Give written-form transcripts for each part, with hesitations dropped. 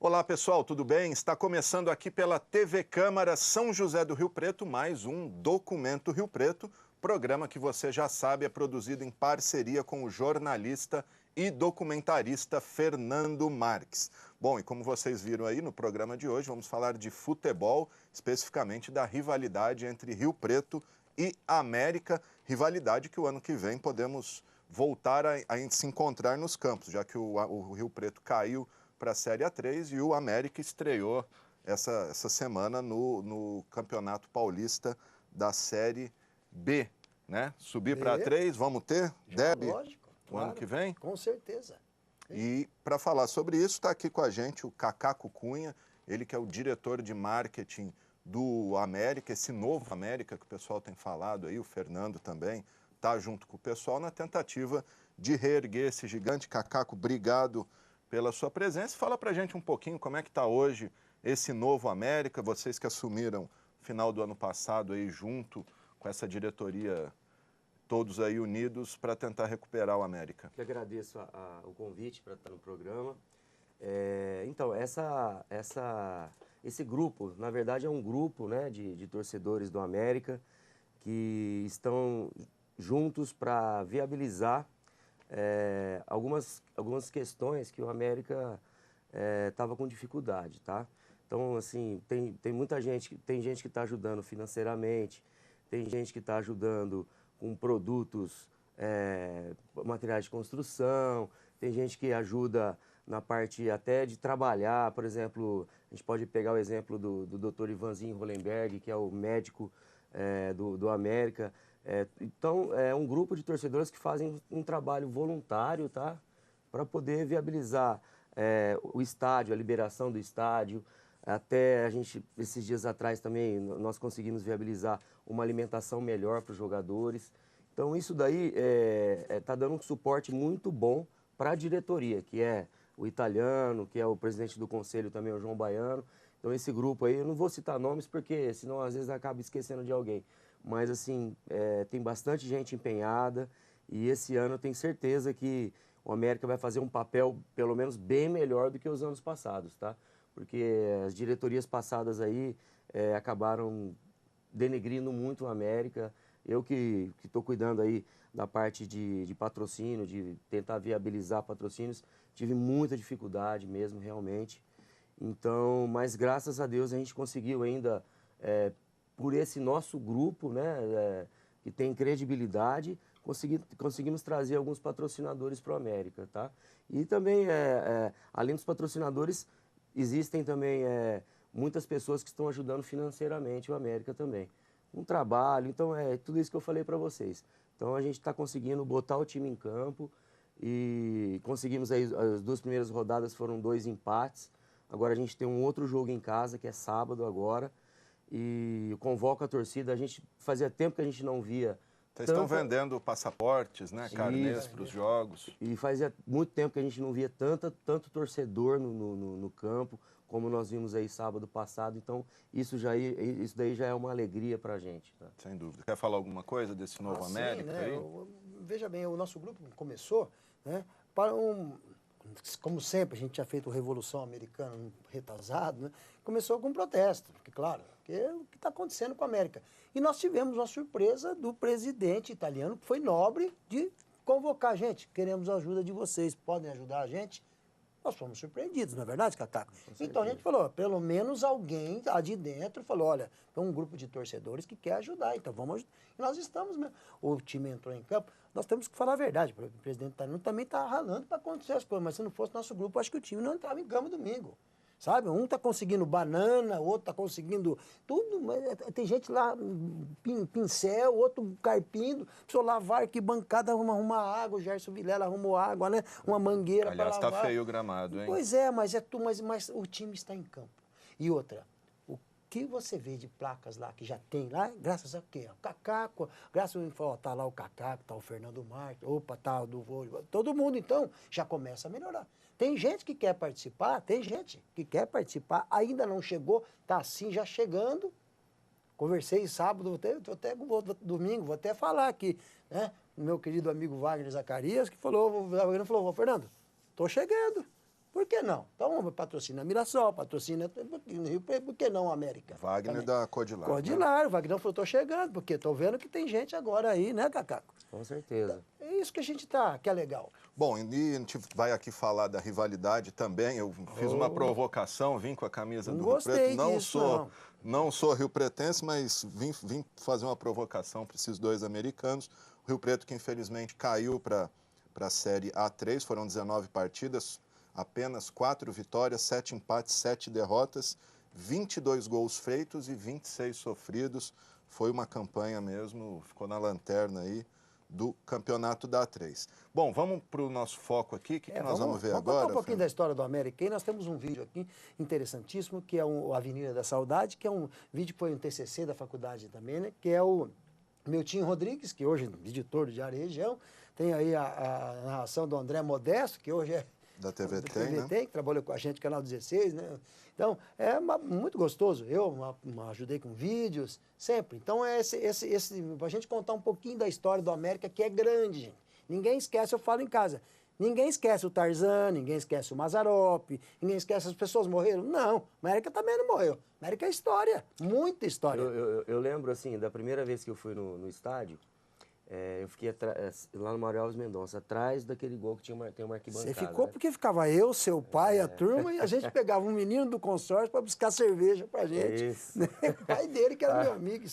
Olá pessoal, tudo bem? Está começando aqui pela TV Câmara São José do Rio Preto mais um Documento Rio Preto, programa que você já sabe é produzido em parceria com o jornalista e documentarista Fernando Marques. Bom, e como vocês viram aí no programa de hoje, vamos falar de futebol, especificamente da rivalidade entre Rio Preto e América, rivalidade que o ano que vem podemos voltar a se encontrar nos campos, já que o Rio Preto caiu para a Série A3 e o América estreou essa semana no Campeonato Paulista da Série B, né? Subir para A3, vamos ter, Deb, lógico, o ano que vem? Com certeza. E para falar sobre isso, está aqui com a gente o Cacá Cunha, ele que é o diretor de marketing do América, esse novo América que o pessoal tem falado aí, o Fernando também está junto com o pessoal na tentativa de reerguer esse gigante. Cacaco, obrigado pela sua presença. Fala para a gente um pouquinho como é que está hoje esse novo América, vocês que assumiram no final do ano passado aí junto com essa diretoria, todos aí unidos para tentar recuperar o América. Eu agradeço o convite para estar no programa. Então, esse grupo, na verdade, é um grupo, né, de torcedores do América que estão juntos para viabilizar algumas questões que o América estava com dificuldade, tá? Então, assim, tem muita gente, tem gente que está ajudando financeiramente, tem gente que está ajudando com produtos, materiais de construção, tem gente que ajuda na parte até de trabalhar, por exemplo, a gente pode pegar o exemplo do Dr. Ivanzinho Hollenberg, que é o médico do América. Então, é um grupo de torcedores que fazem um trabalho voluntário, tá? Para poder viabilizar o estádio, a liberação do estádio. Até a gente, esses dias atrás também, nós conseguimos viabilizar uma alimentação melhor para os jogadores. Então, isso daí está dando um suporte muito bom para a diretoria, que é o Italiano, que é o presidente do conselho também, o João Baiano. Então, esse grupo aí, eu não vou citar nomes, porque senão às vezes acaba esquecendo de alguém. Mas, assim, tem bastante gente empenhada e esse ano eu tenho certeza que o América vai fazer um papel, pelo menos, bem melhor do que os anos passados, tá? Porque as diretorias passadas aí acabaram denegrindo muito o América. Eu que estou cuidando aí da parte de patrocínio, de tentar viabilizar patrocínios, tive muita dificuldade mesmo, realmente. Então, mas graças a Deus a gente conseguiu ainda, por esse nosso grupo, né, que tem credibilidade, conseguimos trazer alguns patrocinadores para o América, tá? E também, além dos patrocinadores, existem também muitas pessoas que estão ajudando financeiramente o América também. Um trabalho, então tudo isso que eu falei para vocês. Então a gente está conseguindo botar o time em campo e conseguimos aí, as 2 primeiras rodadas foram 2 empates. Agora a gente tem um outro jogo em casa, que é sábado agora. E convoco a torcida, a gente fazia tempo que a gente não via. Vocês estão vendendo passaportes, né, carnês para os jogos. E fazia muito tempo que a gente não via tanto torcedor no campo, como nós vimos aí sábado passado. Então, isso daí já é uma alegria para a gente. Tá? Sem dúvida. Quer falar alguma coisa desse novo América? Sim, né? Aí? Veja bem, o nosso grupo começou, né, como sempre, a gente tinha feito Revolução Americana retrasado, né? Começou com um protesto, porque, claro, é o que está acontecendo com a América. E nós tivemos uma surpresa do presidente italiano, que foi nobre, de convocar a gente. Queremos a ajuda de vocês, podem ajudar a gente? Nós fomos surpreendidos, não é verdade, Cacaco? Então a gente falou, pelo menos alguém lá de dentro falou, olha, tem um grupo de torcedores que quer ajudar, então vamos ajudar. E nós estamos mesmo. O time entrou em campo, nós temos que falar a verdade, o presidente italiano também está ralando para acontecer as coisas, mas se não fosse nosso grupo, acho que o time não entrava em campo domingo. Sabe? Um está conseguindo banana, outro está conseguindo tudo, mas tem gente lá, pincel, outro carpindo, precisou lavar arquibancada, arrumar água, o Gerson Vilela arrumou água, né? Uma mangueira para lavar. Aliás, está feio o gramado, hein? Pois é, mas o time está em campo. E outra, o que você vê de placas lá, que já tem lá, graças a quê? O Cacaco, graças a tá lá o Cacaco, tá o Fernando Marques, opa, tá o do vôlei, todo mundo, então, já começa a melhorar. Tem gente que quer participar, ainda não chegou, tá assim já chegando. Conversei sábado, domingo, vou até falar aqui, né? O meu querido amigo Wagner Zacarias, que falou, Fernando, tô chegando. Por que não? Então, patrocina Mirassol, patrocina Rio Preto, por que não América? Wagner também? da Codilar. Codilar, o Wagner falou, tô chegando, porque tô vendo que tem gente agora aí, né, Cacaco? Com certeza. É isso que a gente que é legal. Bom, e a gente vai aqui falar da rivalidade também. Eu fiz uma provocação, vim com a camisa do Rio Preto. Não sou rio-pretense, mas vim fazer uma provocação para esses dois americanos. O Rio Preto, que infelizmente caiu para a Série A3, foram 19 partidas, apenas 4 vitórias, 7 empates, 7 derrotas, 22 gols feitos e 26 sofridos. Foi uma campanha mesmo, ficou na lanterna aí do campeonato da A3. Bom, vamos para o nosso foco aqui. O que nós vamos ver agora? Vamos contar um pouquinho da história do América. E nós temos um vídeo aqui interessantíssimo, que é o Avenida da Saudade, que é um vídeo que foi um TCC da faculdade também, né? Que é o Miltinho Rodrigues, que hoje é editor do Diário Região. Tem aí a narração do André Modesto, que hoje é da TVT, né? Que trabalhou com a gente no Canal 16, né? Então, é muito gostoso. Eu ajudei com vídeos, sempre. Então, a gente contar um pouquinho da história do América, que é grande, gente. Ninguém esquece, eu falo em casa, ninguém esquece o Tarzan, ninguém esquece o Mazzaropi, ninguém esquece as pessoas morreram. Não, América também não morreu. América é história, muita história. Eu lembro, assim, da primeira vez que eu fui no estádio, eu fiquei lá no Mário Alves Mendonça, atrás daquele gol que tem uma arquibancada. Você ficou, né? Porque ficava eu, seu pai, a turma, e a gente pegava um menino do consórcio para buscar cerveja pra gente. Isso. Né? O pai dele, que era meu amigo.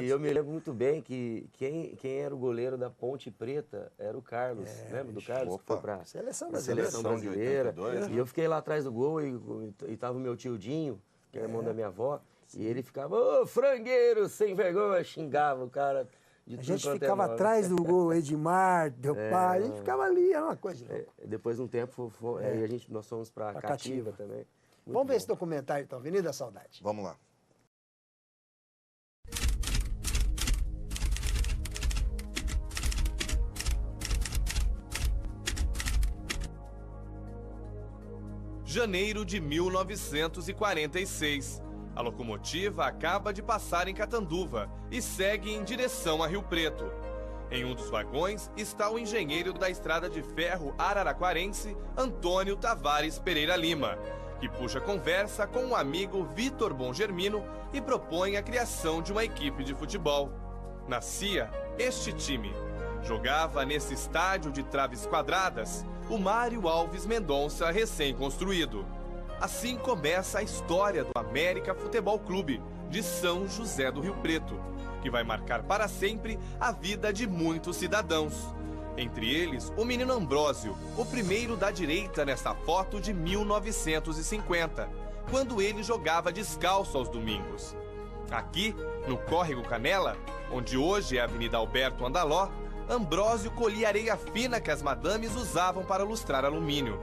E eu me lembro muito bem que quem era o goleiro da Ponte Preta era o Carlos. Lembra do Carlos? Opa. Que foi pra Seleção brasileira. de 82, E eu fiquei lá atrás do gol e tava o meu tio Dinho, que é irmão da minha avó, e ele ficava, ô, frangueiro, sem vergonha, xingava o cara. A gente ficava atrás do gol, Edmar, meu pai, a gente ficava ali, era uma coisa de louco. Depois de um tempo, nós fomos para Cativa também. Vamos ver esse documentário, então, Avenida da Saudade. Vamos lá. Janeiro de 1946. A locomotiva acaba de passar em Catanduva e segue em direção a Rio Preto. Em um dos vagões está o engenheiro da estrada de ferro araraquarense, Antônio Tavares Pereira Lima, que puxa conversa com o amigo Vitor Bongermino e propõe a criação de uma equipe de futebol. Nascia este time. Jogava nesse estádio de traves quadradas o Mário Alves Mendonça recém-construído. Assim começa a história do América Futebol Clube, de São José do Rio Preto, que vai marcar para sempre a vida de muitos cidadãos. Entre eles, o menino Ambrósio, o primeiro da direita nesta foto de 1950, quando ele jogava descalço aos domingos. Aqui, no Córrego Canela, onde hoje é a Avenida Alberto Andaló, Ambrósio colhia areia fina que as madames usavam para lustrar alumínio.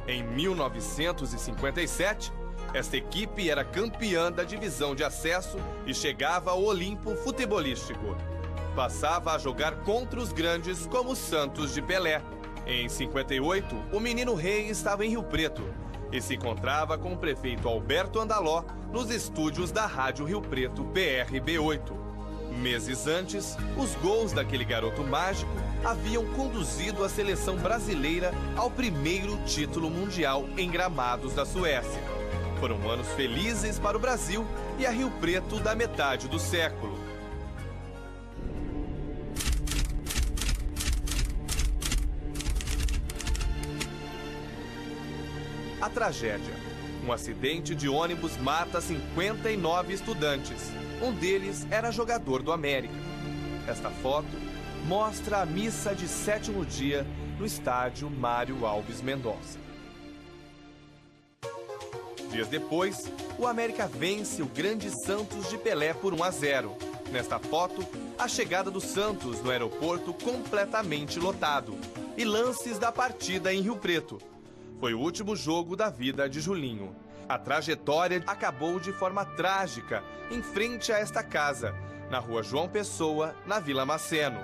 Em 1957, esta equipe era campeã da divisão de acesso e chegava ao Olimpo futebolístico. Passava a jogar contra os grandes como o Santos de Pelé. Em 58, o menino Rei estava em Rio Preto e se encontrava com o prefeito Alberto Andaló nos estúdios da Rádio Rio Preto PRB8. Meses antes, os gols daquele garoto mágico haviam conduzido a seleção brasileira ao primeiro título mundial em gramados da Suécia. Foram anos felizes para o Brasil e a Rio Preto da metade do século. A tragédia. Um acidente de ônibus mata 59 estudantes. Um deles era jogador do América. Esta foto mostra a missa de sétimo dia no estádio Mário Alves Mendonça. Dias depois, o América vence o grande Santos de Pelé por 1-0. Nesta foto, a chegada do Santos no aeroporto completamente lotado e lances da partida em Rio Preto. Foi o último jogo da vida de Julinho. A trajetória acabou de forma trágica em frente a esta casa, na rua João Pessoa, na Vila Maceno.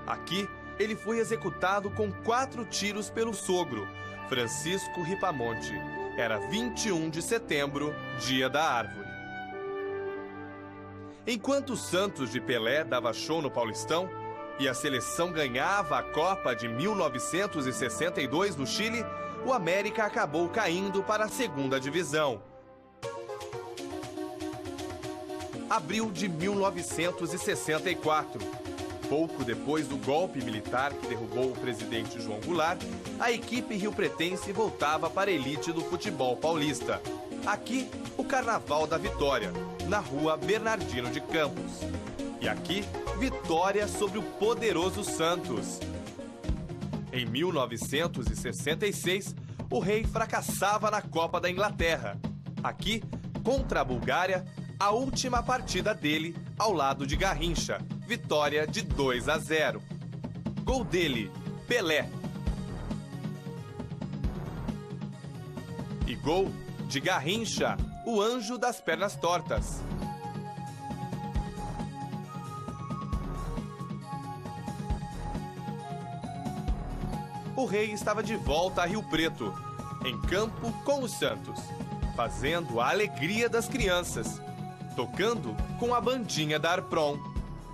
Aqui, ele foi executado com 4 tiros pelo sogro, Francisco Ripamonte. Era 21 de setembro, dia da árvore. Enquanto o Santos de Pelé dava show no Paulistão e a seleção ganhava a Copa de 1962 no Chile, o América acabou caindo para a segunda divisão. Abril de 1964. Pouco depois do golpe militar que derrubou o presidente João Goulart, a equipe riopretense voltava para a elite do futebol paulista. Aqui, o Carnaval da Vitória, na rua Bernardino de Campos. E aqui, vitória sobre o poderoso Santos. Em 1966, o Rei fracassava na Copa da Inglaterra. Aqui, contra a Bulgária, a última partida dele ao lado de Garrincha. Vitória de 2-0. Gol dele, Pelé. E gol de Garrincha, o anjo das pernas tortas. O Rei estava de volta a Rio Preto, em campo com o Santos, fazendo a alegria das crianças, tocando com a bandinha da Arpron.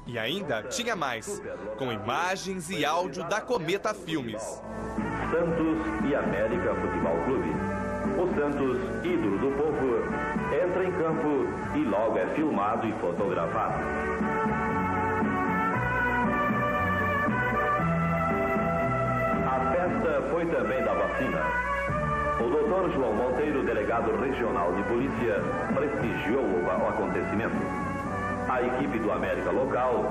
E ainda tinha mais, com imagens e áudio da Cometa Filmes. Santos e América Futebol Clube. O Santos, ídolo do povo, entra em campo e logo é filmado e fotografado. A festa foi também da vacina. O Dr. João Monteiro, delegado regional de polícia, prestigiou o acontecimento. A equipe do América local,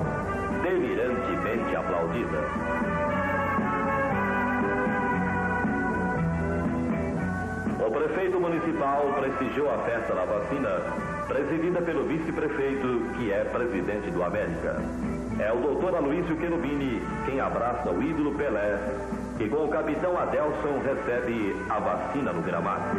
delirantemente aplaudida. O prefeito municipal prestigiou a festa da vacina, presidida pelo vice-prefeito, que é presidente do América. É o doutor Aloísio Cherubini quem abraça o ídolo Pelé, e com o capitão Adelson recebe a vacina no gramado.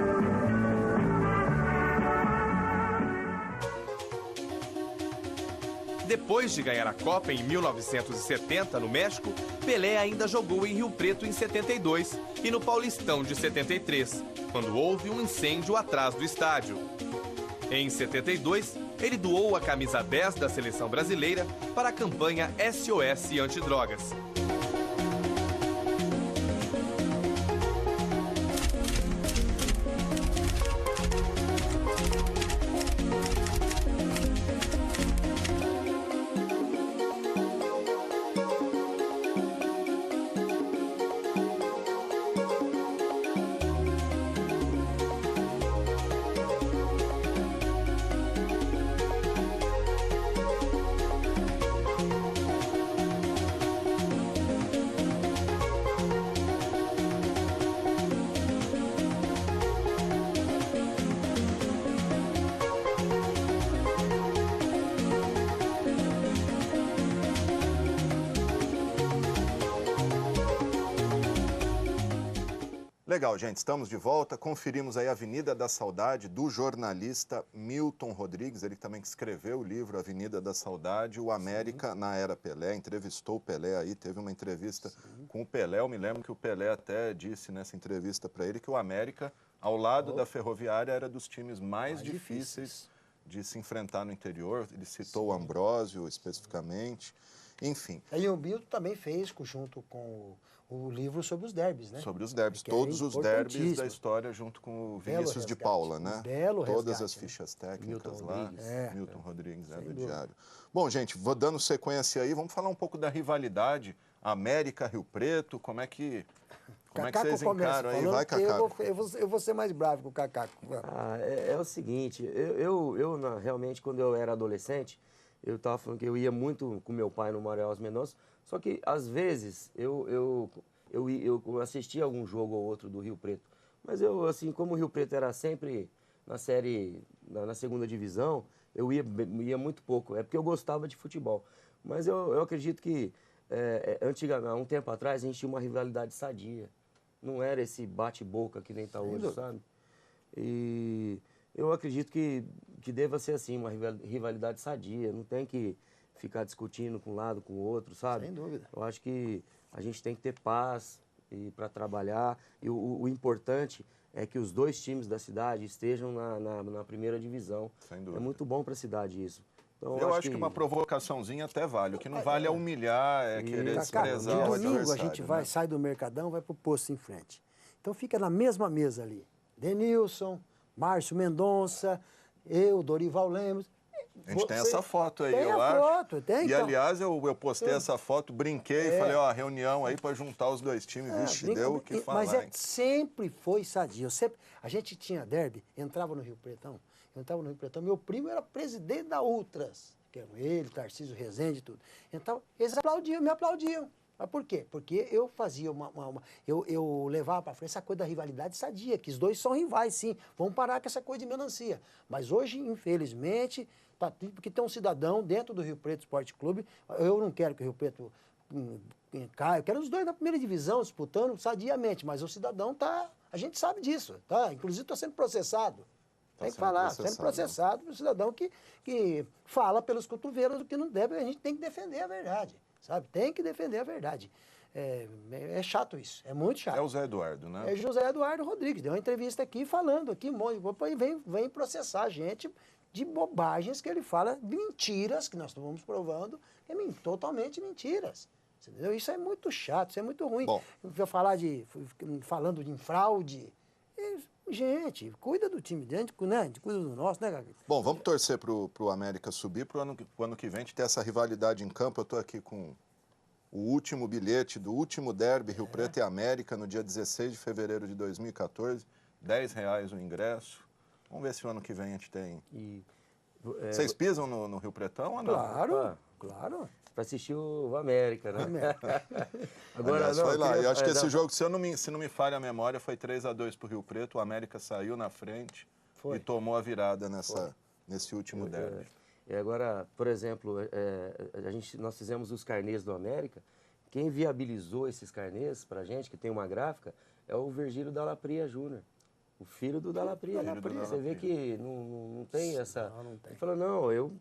Depois de ganhar a Copa em 1970 no México, Pelé ainda jogou em Rio Preto em 72 e no Paulistão de 73, quando houve um incêndio atrás do estádio. Em 72, ele doou a camisa 10 da seleção brasileira para a campanha SOS Antidrogas. Legal, gente, estamos de volta. Conferimos aí a Avenida da Saudade do jornalista Milton Rodrigues, ele também escreveu o livro Avenida da Saudade, o América na Era Pelé, entrevistou o Pelé aí, teve uma entrevista com o Pelé. Eu me lembro que o Pelé até disse nessa entrevista para ele que o América, ao lado da Ferroviária, era dos times mais difíceis de se enfrentar no interior. Ele citou o Ambrósio especificamente, enfim. E o Milton também fez, junto com o livro sobre os derbys, né? Sobre os derbys, todos os derbys da história, junto com o Vinícius de Paula, né? Belo Todas as resgate, fichas técnicas Milton lá. Rodrigues. Milton Rodrigues, do Diário. Bom, gente, vou dando sequência aí, vamos falar um pouco da rivalidade América-Rio Preto, como é que vocês encaram aí? Vai, Cacaco. Eu vou ser mais bravo com o Cacaco. É o seguinte, realmente, quando eu era adolescente, eu estava falando que eu ia muito com meu pai no Manuel Mendonça, só que, às vezes, eu assistia algum jogo ou outro do Rio Preto. Mas eu, assim, como o Rio Preto era sempre na segunda divisão, eu ia muito pouco. É porque eu gostava de futebol. Mas eu acredito que, há um tempo atrás, a gente tinha uma rivalidade sadia. Não era esse bate-boca que nem está hoje, sabe? E eu acredito que deva ser assim, uma rivalidade sadia. Não tem que ficar discutindo com um lado, com o outro, sabe? Sem dúvida. Eu acho que a gente tem que ter paz para trabalhar. E o importante é que os dois times da cidade estejam na primeira divisão. Sem dúvida. É muito bom para a cidade isso. Então, eu acho que uma provocaçãozinha até vale. O que não vale é humilhar, querer desprezar o adversário. Domingo a gente sai do Mercadão, vai pro posto em frente. Então fica na mesma mesa ali. Denilson, Márcio Mendonça, eu, Dorival Lemos. A gente tem essa foto aí, tem eu a acho. Foto, tem, e, então. aliás, eu postei essa foto, brinquei e falei, ó, reunião aí para juntar os dois times. Vixe, deu o que falar, mas hein? sempre foi sadio. A gente tinha derby, entrava no Rio Pretão, meu primo era presidente da Ultras, que eram ele, Tarcísio Rezende e tudo. Então, eles me aplaudiam. Mas por quê? Porque eu fazia eu levava para frente essa coisa da rivalidade sadia, que os dois são rivais, sim. Vamos parar com essa coisa de melancia. Mas hoje, infelizmente, porque tem um cidadão dentro do Rio Preto Esporte Clube, eu não quero que o Rio Preto caia, eu quero os dois na primeira divisão disputando sadiamente, mas o cidadão a gente sabe disso, tá? Inclusive está sendo processado. Tem que falar, sendo processado por um cidadão que fala pelos cotovelos do que não deve, a gente tem que defender a verdade. Sabe? Tem que defender a verdade. É chato isso, é muito chato. É o Zé Eduardo, né? É José Eduardo Rodrigues, deu uma entrevista aqui falando aqui, vem processar a gente de bobagens que ele fala, mentiras, que nós estamos provando, totalmente mentiras. Entendeu? Isso é muito chato, isso é muito ruim. Bom. Falando de fraude. Gente, cuida do time dentro, né? A gente cuida do nosso, né, Gabi? Bom, vamos torcer pro América subir, pro ano que vem a gente ter essa rivalidade em campo. Eu estou aqui com o último bilhete do último derby Rio Preto e América, no dia 16 de fevereiro de 2014. R$10 o ingresso. Vamos ver se o ano que vem a gente tem... Vocês pisam no Rio Pretão ou não? Claro. Para assistir o América, né? Agora, aliás, foi lá. Eu acho que esse jogo, se não me falha a memória, foi 3-2 pro Rio Preto. O América saiu na frente e tomou a virada nesse último derby. Agora, por exemplo, nós fizemos os carnês do América. Quem viabilizou esses carnês para a gente, que tem uma gráfica, é o Virgílio Dallapria Júnior. O filho do Dallapria. Você vê que não tem essa... Não tem. Ele falou, não, eu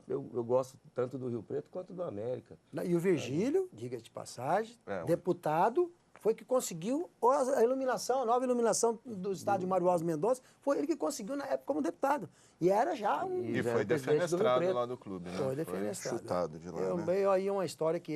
gosto tanto do Rio Preto quanto do América. E o Virgílio, diga de passagem, deputado, foi que conseguiu a iluminação, a nova iluminação do estádio Mário Alves Mendonça, foi ele que conseguiu na época como deputado. E era já um... E foi defenestrado lá do clube, né? Foi defenestrado. Foi chutado de lá, Aí é uma história que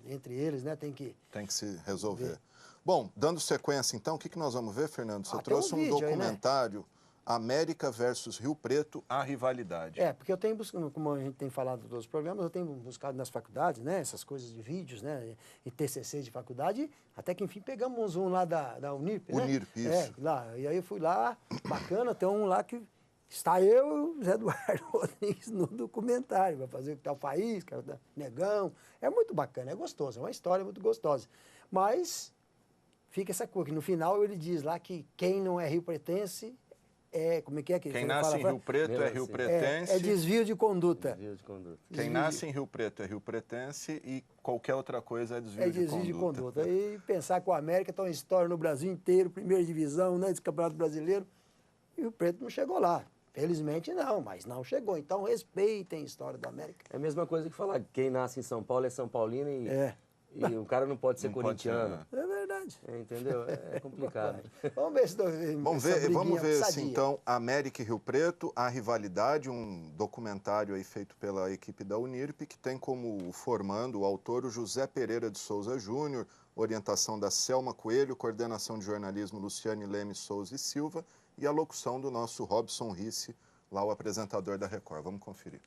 entre eles, né, tem que se resolver. Bom, dando sequência, então, o que nós vamos ver, Fernando? Você trouxe um documentário, aí, né? América versus Rio Preto, a rivalidade. Porque eu tenho buscado, como a gente tem falado em todos os programas, eu tenho buscado nas faculdades, né, essas coisas de vídeos, né, e TCC de faculdade, até que, enfim, pegamos um lá da Unirp, né? Unirp, isso. Lá, e aí eu fui lá, bacana, tem um lá que está eu e o Zé Eduardo Rodrigues no documentário, vai fazer o que tá o Faísca, Negão, é muito bacana, é gostoso, é uma história muito gostosa, mas... Fica essa coisa, que no final ele diz lá que quem não é rio-pretense como é que quem nasce em Rio Preto é rio-pretense. É desvio de conduta. Desvio de conduta. Quem nasce em Rio Preto é rio-pretense e qualquer outra coisa é desvio de conduta. E pensar que o América tem uma história no Brasil inteiro, primeira divisão, né, desse Campeonato Brasileiro, e o Rio Preto não chegou lá. Felizmente não, mas não chegou. Então respeitem a história do América. É a mesma coisa que falar que quem nasce em São Paulo é São Paulino e o cara não pode ser corintiano. É verdade. Entendeu? É complicado. Vamos ver vamos ver assim, então, América e Rio Preto, a rivalidade, um documentário aí feito pela equipe da Unirp, que tem como formando o autor o José Pereira de Souza Júnior, orientação da Selma Coelho, coordenação de jornalismo Luciane Leme Souza e Silva e a locução do nosso Robson Risse, lá o apresentador da Record. Vamos conferir.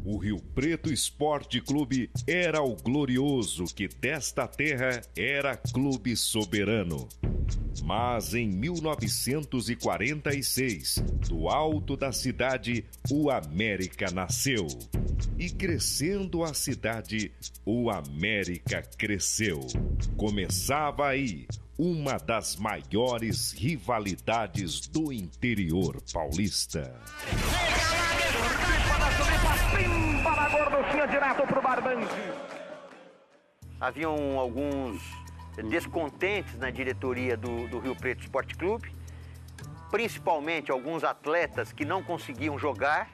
O Rio Preto Esporte Clube era o glorioso que desta terra era clube soberano. Mas em 1946, do alto da cidade, o América nasceu. E crescendo a cidade, o América cresceu. Começava aí uma das maiores rivalidades do interior paulista. Direto pro barbante. Haviam alguns descontentes na diretoria do Rio Preto Esporte Clube, principalmente alguns atletas que não conseguiam jogar,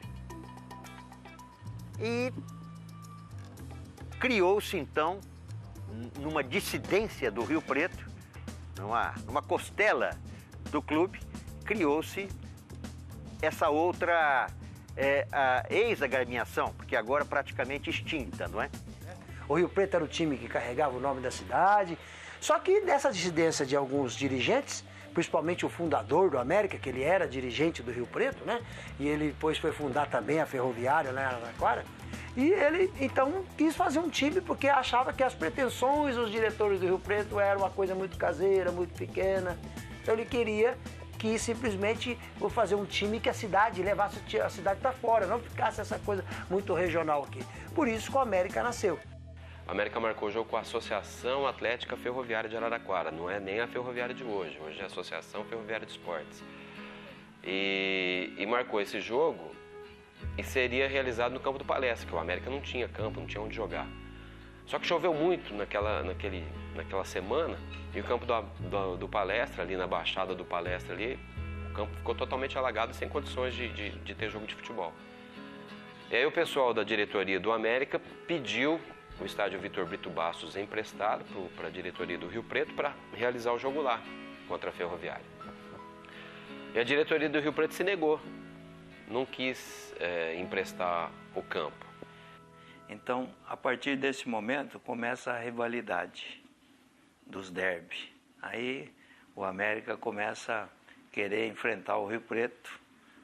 e criou-se então, numa dissidência do Rio Preto, numa costela do clube, criou-se essa outra a ex-agremiação, porque agora praticamente extinta, não é? O Rio Preto era o time que carregava o nome da cidade, Só que nessa dissidência de alguns dirigentes, principalmente o fundador do América, que ele era dirigente do Rio Preto, né? E ele depois foi fundar também a Ferroviária lá em Araraquara. E ele, então, quis fazer um time porque achava que as pretensões dos diretores do Rio Preto eram uma coisa muito caseira, muito pequena. Então ele queria que simplesmente vou fazer um time que a cidade levasse a cidade para fora, não ficasse essa coisa muito regional aqui. Por isso que o América nasceu. O América marcou o jogo com a Associação Atlética Ferroviária de Araraquara, não é nem a Ferroviária de hoje é a Associação Ferroviária de Esportes. E marcou esse jogo e seria realizado no campo do Palestra, que o América não tinha campo, não tinha onde jogar. Só que choveu muito naquela semana e o campo do Palestra, ali na Baixada do Palestra, ali, o campo ficou totalmente alagado, sem condições de ter jogo de futebol. E aí o pessoal da diretoria do América pediu o estádio Vitor Brito Bastos emprestado para a diretoria do Rio Preto para realizar o jogo lá, contra a Ferroviária. E a diretoria do Rio Preto se negou, não quis emprestar o campo. Então, a partir desse momento, começa a rivalidade dos derby. Aí o América começa a querer enfrentar o Rio Preto,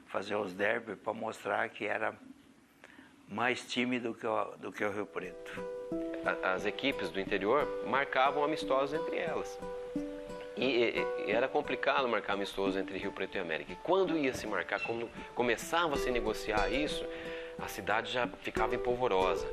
fazer os derby para mostrar que era mais time do que o Rio Preto. As equipes do interior marcavam amistosos entre elas. E era complicado marcar amistoso entre Rio Preto e América. E quando ia se marcar, quando começava a se negociar isso, a cidade já ficava empolvorosa.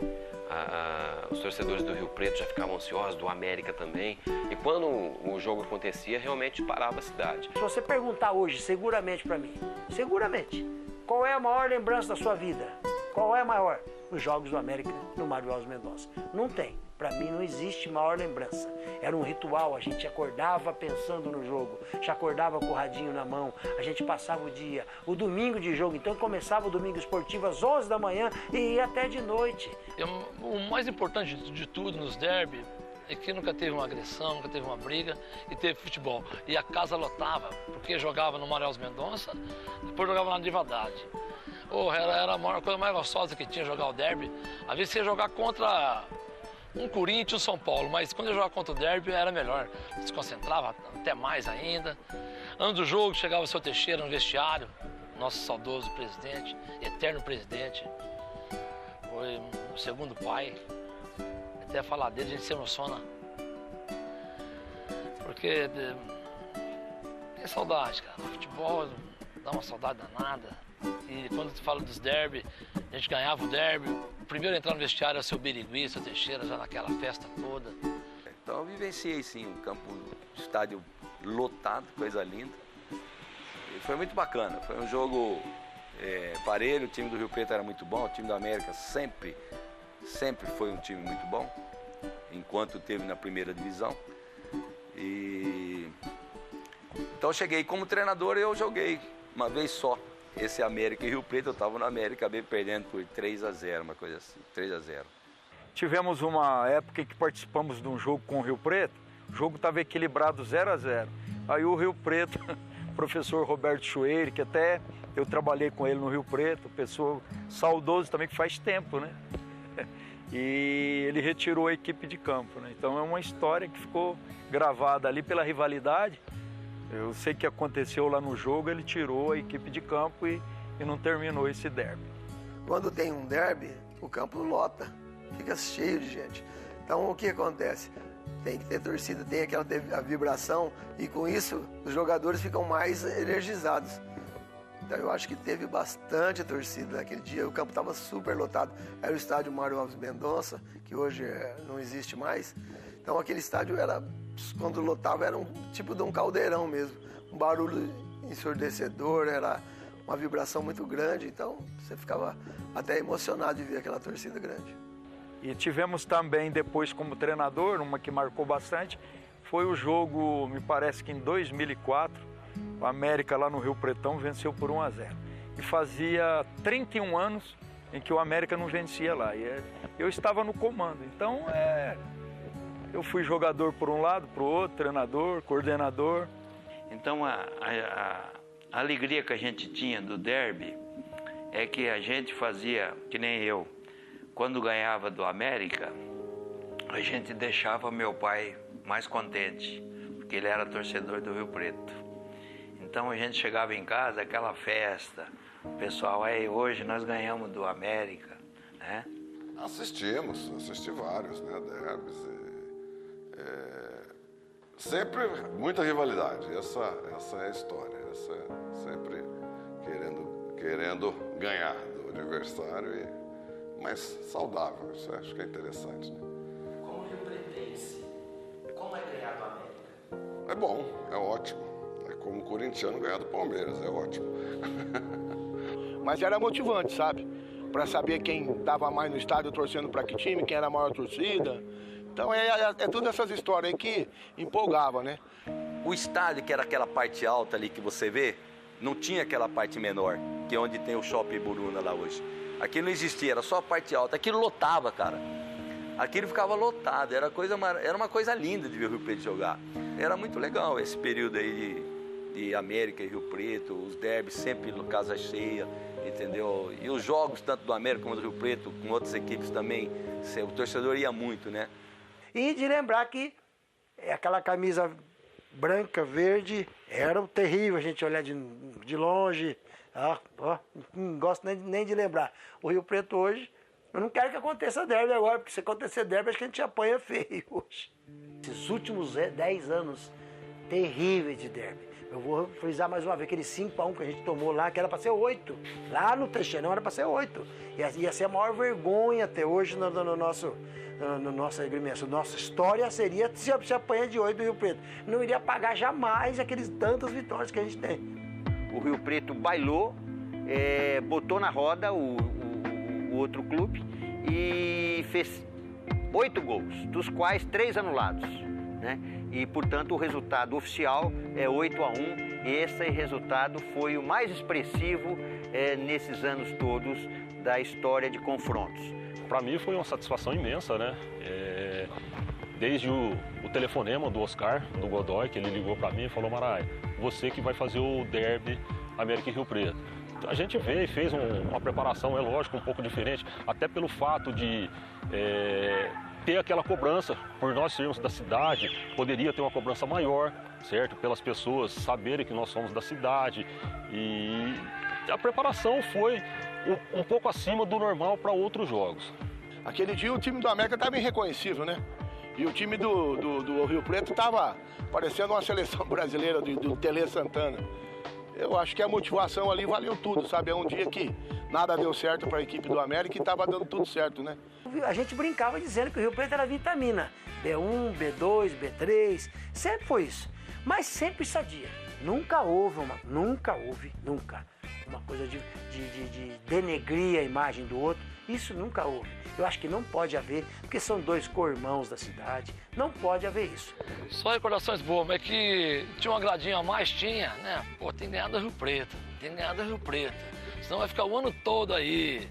Os torcedores do Rio Preto já ficavam ansiosos, do América também. E quando o jogo acontecia, realmente parava a cidade. Se você perguntar hoje, seguramente para mim, seguramente, qual é a maior lembrança da sua vida? Qual é a maior? Os Jogos do América no Mário Alves Mendonça. Não tem. Para mim não existe maior lembrança. Era um ritual, a gente acordava pensando no jogo, já acordava com o radinho na mão, a gente passava o dia, o domingo de jogo, então começava o domingo esportivo às 11 da manhã e ia até de noite. O mais importante de tudo nos derby é que nunca teve uma agressão, nunca teve uma briga e teve futebol. E a casa lotava, porque jogava no Mário Alves Mendonça, depois jogava na Trindade. Era a coisa mais gostosa que tinha jogar o derby. Às vezes você ia jogar contra um Corinthians e um São Paulo, mas quando eu jogava contra o derby era melhor. Se concentrava até mais ainda. Antes do jogo chegava o seu Teixeira no vestiário, nosso saudoso presidente, eterno presidente. Foi o segundo pai. Até falar dele a gente se emociona. Porque tem saudade, cara. O futebol dá uma saudade danada. E quando tu fala dos derby, a gente ganhava o derby. O primeiro a entrar no vestiário era o seu Birigui, seu Teixeira, já naquela festa toda. Então eu vivenciei sim um campo, estádio lotado, coisa linda. E foi muito bacana, foi um jogo parelho, o time do Rio Preto era muito bom, o time do América sempre foi um time muito bom, enquanto teve na primeira divisão. Então eu cheguei como treinador e eu joguei uma vez só. Esse América e Rio Preto, eu estava no América, acabei perdendo por 3-0, uma coisa assim, 3-0. Tivemos uma época em que participamos de um jogo com o Rio Preto, o jogo estava equilibrado 0-0. Aí o Rio Preto, o professor Roberto Chueire, que até eu trabalhei com ele no Rio Preto, pessoa saudoso também, que faz tempo, né? E ele retirou a equipe de campo, né? Então é uma história que ficou gravada ali pela rivalidade. Eu sei que aconteceu lá no jogo, ele tirou a equipe de campo e não terminou esse derby. Quando tem um derby, o campo lota, fica cheio de gente. Então o que acontece? Tem que ter torcida, tem a vibração e com isso os jogadores ficam mais energizados. Então eu acho que teve bastante torcida naquele dia, o campo estava super lotado. Era o estádio Mário Alves Mendonça, que hoje não existe mais. Então aquele estádio quando lotava, era um tipo de um caldeirão mesmo. Um barulho ensurdecedor, era uma vibração muito grande. Então você ficava até emocionado de ver aquela torcida grande. E tivemos também depois como treinador, uma que marcou bastante, foi o jogo, me parece que em 2004, o América lá no Rio Pretão venceu por 1-0. E fazia 31 anos em que o América não vencia lá. E eu estava no comando, então eu fui jogador por um lado, para o outro, treinador, coordenador. Então a alegria que a gente tinha do derby é que a gente fazia, que nem eu, quando ganhava do América, a gente deixava meu pai mais contente, porque ele era torcedor do Rio Preto. Então a gente chegava em casa, aquela festa, o pessoal, aí hoje nós ganhamos do América, né? Assisti vários, né, derbys. Sempre muita rivalidade, essa é a história, sempre querendo ganhar do adversário, mas saudável, isso eu acho que é interessante, né? Como riopretense, como é ganhar do América? É bom, é ótimo, é como o corintiano ganhar do Palmeiras, é ótimo. Mas era motivante, sabe? Para saber quem estava mais no estádio torcendo para que time, quem era a maior torcida. Então é todas essas histórias aí que empolgava, né? O estádio, que era aquela parte alta ali que você vê, não tinha aquela parte menor, que é onde tem o Shopping Buruna lá hoje. Aquilo não existia, era só a parte alta. Aquilo lotava, cara. Aquilo ficava lotado, era uma coisa linda de ver o Rio Preto jogar. Era muito legal esse período aí de América e Rio Preto, os derbys sempre casa cheia, entendeu? E os jogos, tanto do América como do Rio Preto, com outras equipes também, o torcedor ia muito, né? E de lembrar que aquela camisa branca, verde, era terrível a gente olhar de longe. Não gosto nem de lembrar. O Rio Preto hoje, eu não quero que aconteça derby agora, porque se acontecer derby, acho que a gente apanha feio hoje. Esses últimos 10 anos terríveis de derby. Eu vou frisar mais uma vez, aquele 5-1 que a gente tomou lá, que era para ser 8. Lá no Teixeirão era para ser 8. Ia ser a maior vergonha até hoje no nosso agremiação. Nossa história seria se apanhar de 8 do Rio Preto. Não iria pagar jamais aqueles tantas vitórias que a gente tem. O Rio Preto bailou, botou na roda o outro clube e fez 8 gols, dos quais 3 anulados, né? E, portanto, o resultado oficial é 8-1. Esse resultado foi o mais expressivo nesses anos todos da história de confrontos. Para mim foi uma satisfação imensa, né? Desde o telefonema do Oscar, do Godoy, que ele ligou para mim e falou: Maraia, você que vai fazer o derby América e Rio Preto. A gente veio e fez uma preparação, é lógico, um pouco diferente, até pelo fato de ter aquela cobrança, por nós sermos da cidade, poderia ter uma cobrança maior, certo? Pelas pessoas saberem que nós somos da cidade. E a preparação foi um pouco acima do normal para outros jogos. Aquele dia o time do América estava irreconhecível, né? E o time do Rio Preto estava parecendo uma seleção brasileira do Tele Santana. Eu acho que a motivação ali valeu tudo, sabe? É um dia que nada deu certo para a equipe do América e estava dando tudo certo, né? A gente brincava dizendo que o Rio Preto era vitamina. B1, B2, B3, sempre foi isso. Mas sempre sadia. Nunca houve uma coisa de denegrir a imagem do outro. Isso nunca houve. Eu acho que não pode haver, porque são 2 co-irmãos da cidade. Não pode haver isso. Só recordações boas, mas que tinha uma gradinha a mais, né? Pô, tem ganhado do Rio Preto, Senão vai ficar o ano todo aí.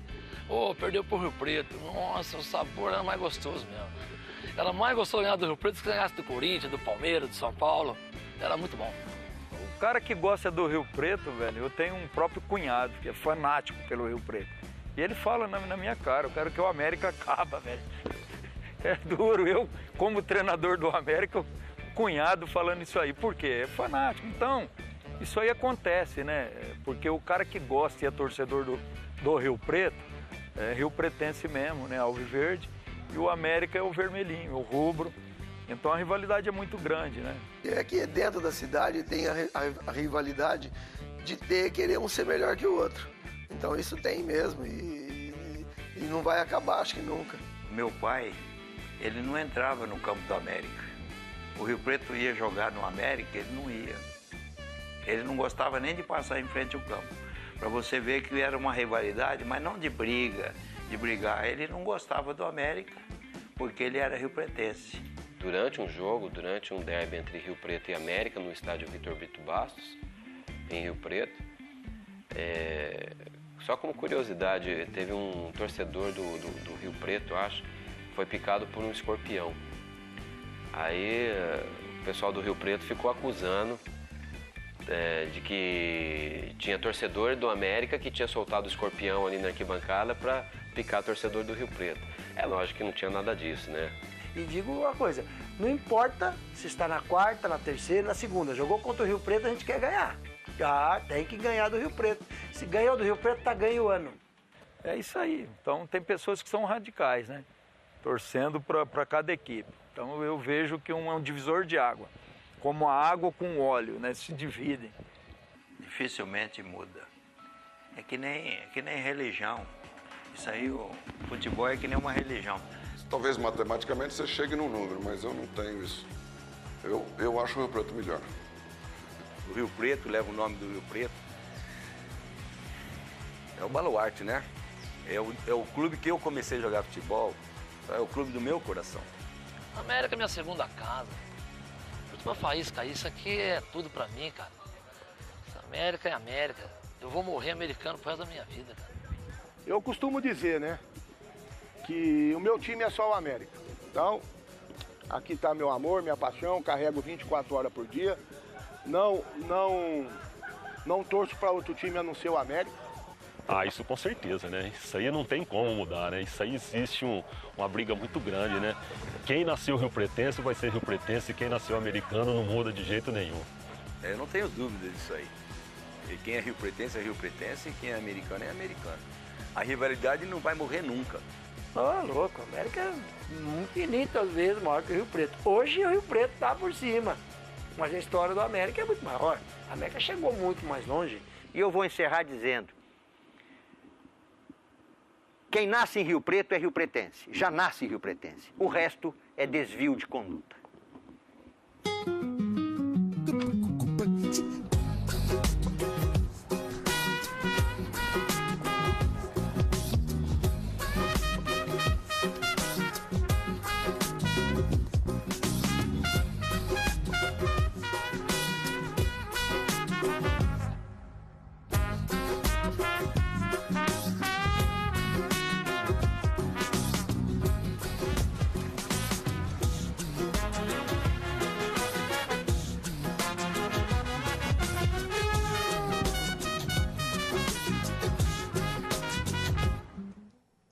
Perdeu pro Rio Preto. Nossa, o sabor era mais gostoso mesmo. Era mais gostoso ganhar do Rio Preto que ganhasse do Corinthians, do Palmeiras, do São Paulo. Era muito bom. O cara que gosta do Rio Preto, velho, eu tenho um próprio cunhado que é fanático pelo Rio Preto. E ele fala na minha cara, eu quero que o América acaba, velho. É duro, eu, como treinador do América, o cunhado falando isso aí. Por quê? É fanático. Então, isso aí acontece, né? Porque o cara que gosta e é torcedor do Rio Preto, é rio pretense mesmo, né? Alviverde. E o América é o vermelhinho, o rubro. Então a rivalidade é muito grande, né? E aqui dentro da cidade tem a rivalidade de querer um ser melhor que o outro. Então isso tem mesmo e não vai acabar, acho que nunca. Meu pai, ele não entrava no campo do América. O Rio Preto ia jogar no América, ele não ia. Ele não gostava nem de passar em frente ao campo. Para você ver que era uma rivalidade, mas não de briga, de brigar. Ele não gostava do América, porque ele era rio-pretense. Durante um jogo, durante um derby entre Rio Preto e América, no estádio Vitor Brito Bastos, em Rio Preto, só como curiosidade, teve um torcedor do Rio Preto, acho, foi picado por um escorpião. Aí o pessoal do Rio Preto ficou acusando de que tinha torcedor do América que tinha soltado o escorpião ali na arquibancada para picar torcedor do Rio Preto. É lógico que não tinha nada disso, né? E digo uma coisa, Não importa se está na quarta, na terceira, na segunda. Jogou contra o Rio Preto, a gente quer ganhar. Tem que ganhar do Rio Preto. Se ganhou do Rio Preto, tá ganho o ano. É isso aí. Então tem pessoas que são radicais, né? Torcendo para cada equipe. Então eu vejo que é um divisor de água. Como a água com o óleo, né? Se dividem. Dificilmente muda. É que nem religião. Isso aí, o futebol é que nem uma religião. Talvez matematicamente você chegue num número, mas eu não tenho isso. Eu acho o Rio Preto melhor. O Rio Preto leva o nome do Rio Preto. É o baluarte, né? É o clube que eu comecei a jogar futebol. É o clube do meu coração. América é minha segunda casa. Última faísca, isso aqui é tudo pra mim, cara. América é América. Eu vou morrer americano pro resto da minha vida, cara. Eu costumo dizer, né, que o meu time é só o América. Então, aqui está meu amor, minha paixão, carrego 24 horas por dia. Não torço para outro time a não ser o América. Ah, isso com certeza, né? Isso aí não tem como mudar, né? Isso aí existe uma briga muito grande, né? Quem nasceu rio-pretense vai ser rio-pretense e quem nasceu americano não muda de jeito nenhum. Eu não tenho dúvida disso aí. E quem é rio-pretense e quem é americano é americano. A rivalidade não vai morrer nunca. Louco, a América é infinitas vezes maior que o Rio Preto. Hoje o Rio Preto está por cima, mas a história do América é muito maior. A América chegou muito mais longe. E eu vou encerrar dizendo, quem nasce em Rio Preto é rio-pretense, já nasce rio-pretense. O resto é desvio de conduta.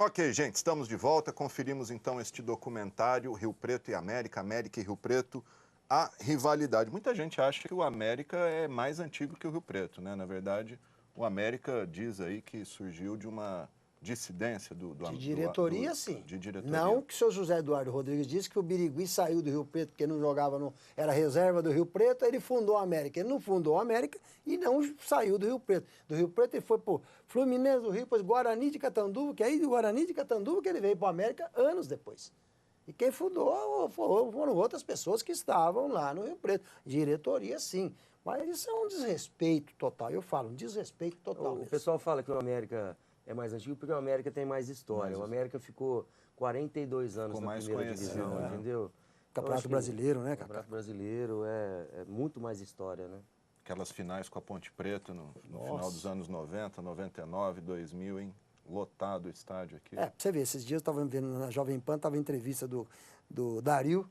Ok, gente, estamos de volta. Conferimos então este documentário Rio Preto e América, América e Rio Preto, a rivalidade. Muita gente acha que o América é mais antigo que o Rio Preto, né? Na verdade, o América diz aí que surgiu de uma dissidência do de diretoria, sim. De diretoria. Não que o senhor José Eduardo Rodrigues disse que o Birigui saiu do Rio Preto porque não jogava, era reserva do Rio Preto, aí ele fundou a América. Ele não fundou a América e não saiu do Rio Preto. Do Rio Preto ele foi pro Fluminense do Rio, depois Guarani de Catanduva, que aí do Guarani de Catanduva que ele veio para a América anos depois. E quem fundou foram outras pessoas que estavam lá no Rio Preto. Diretoria, sim. Mas isso é um desrespeito total. Eu falo, um desrespeito total mesmo. O pessoal fala que o América é mais antigo porque o América tem mais história. O América ficou 42 anos na primeira divisão, entendeu? Campeonato Brasileiro, né, Cacá? Campeonato Brasileiro é muito mais história, né? Aquelas finais com a Ponte Preta no final dos anos 90, 99, 2000, hein? Lotado o estádio aqui. Pra você ver, esses dias eu estava vendo na Jovem Pan, estava entrevista do Dario,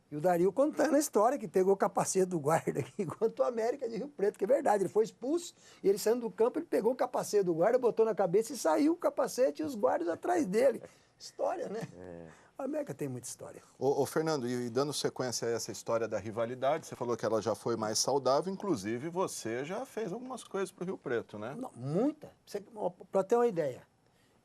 e o Dario contando a história que pegou o capacete do guarda aqui contra o América de Rio Preto, que é verdade, ele foi expulso, e ele saindo do campo, ele pegou o capacete do guarda, botou na cabeça e saiu o capacete e os guardas atrás dele. História, né? A América tem muita história. Ô Fernando, e dando sequência a essa história da rivalidade, você falou que ela já foi mais saudável, inclusive você já fez algumas coisas pro Rio Preto, né? Não, muita. Para ter uma ideia,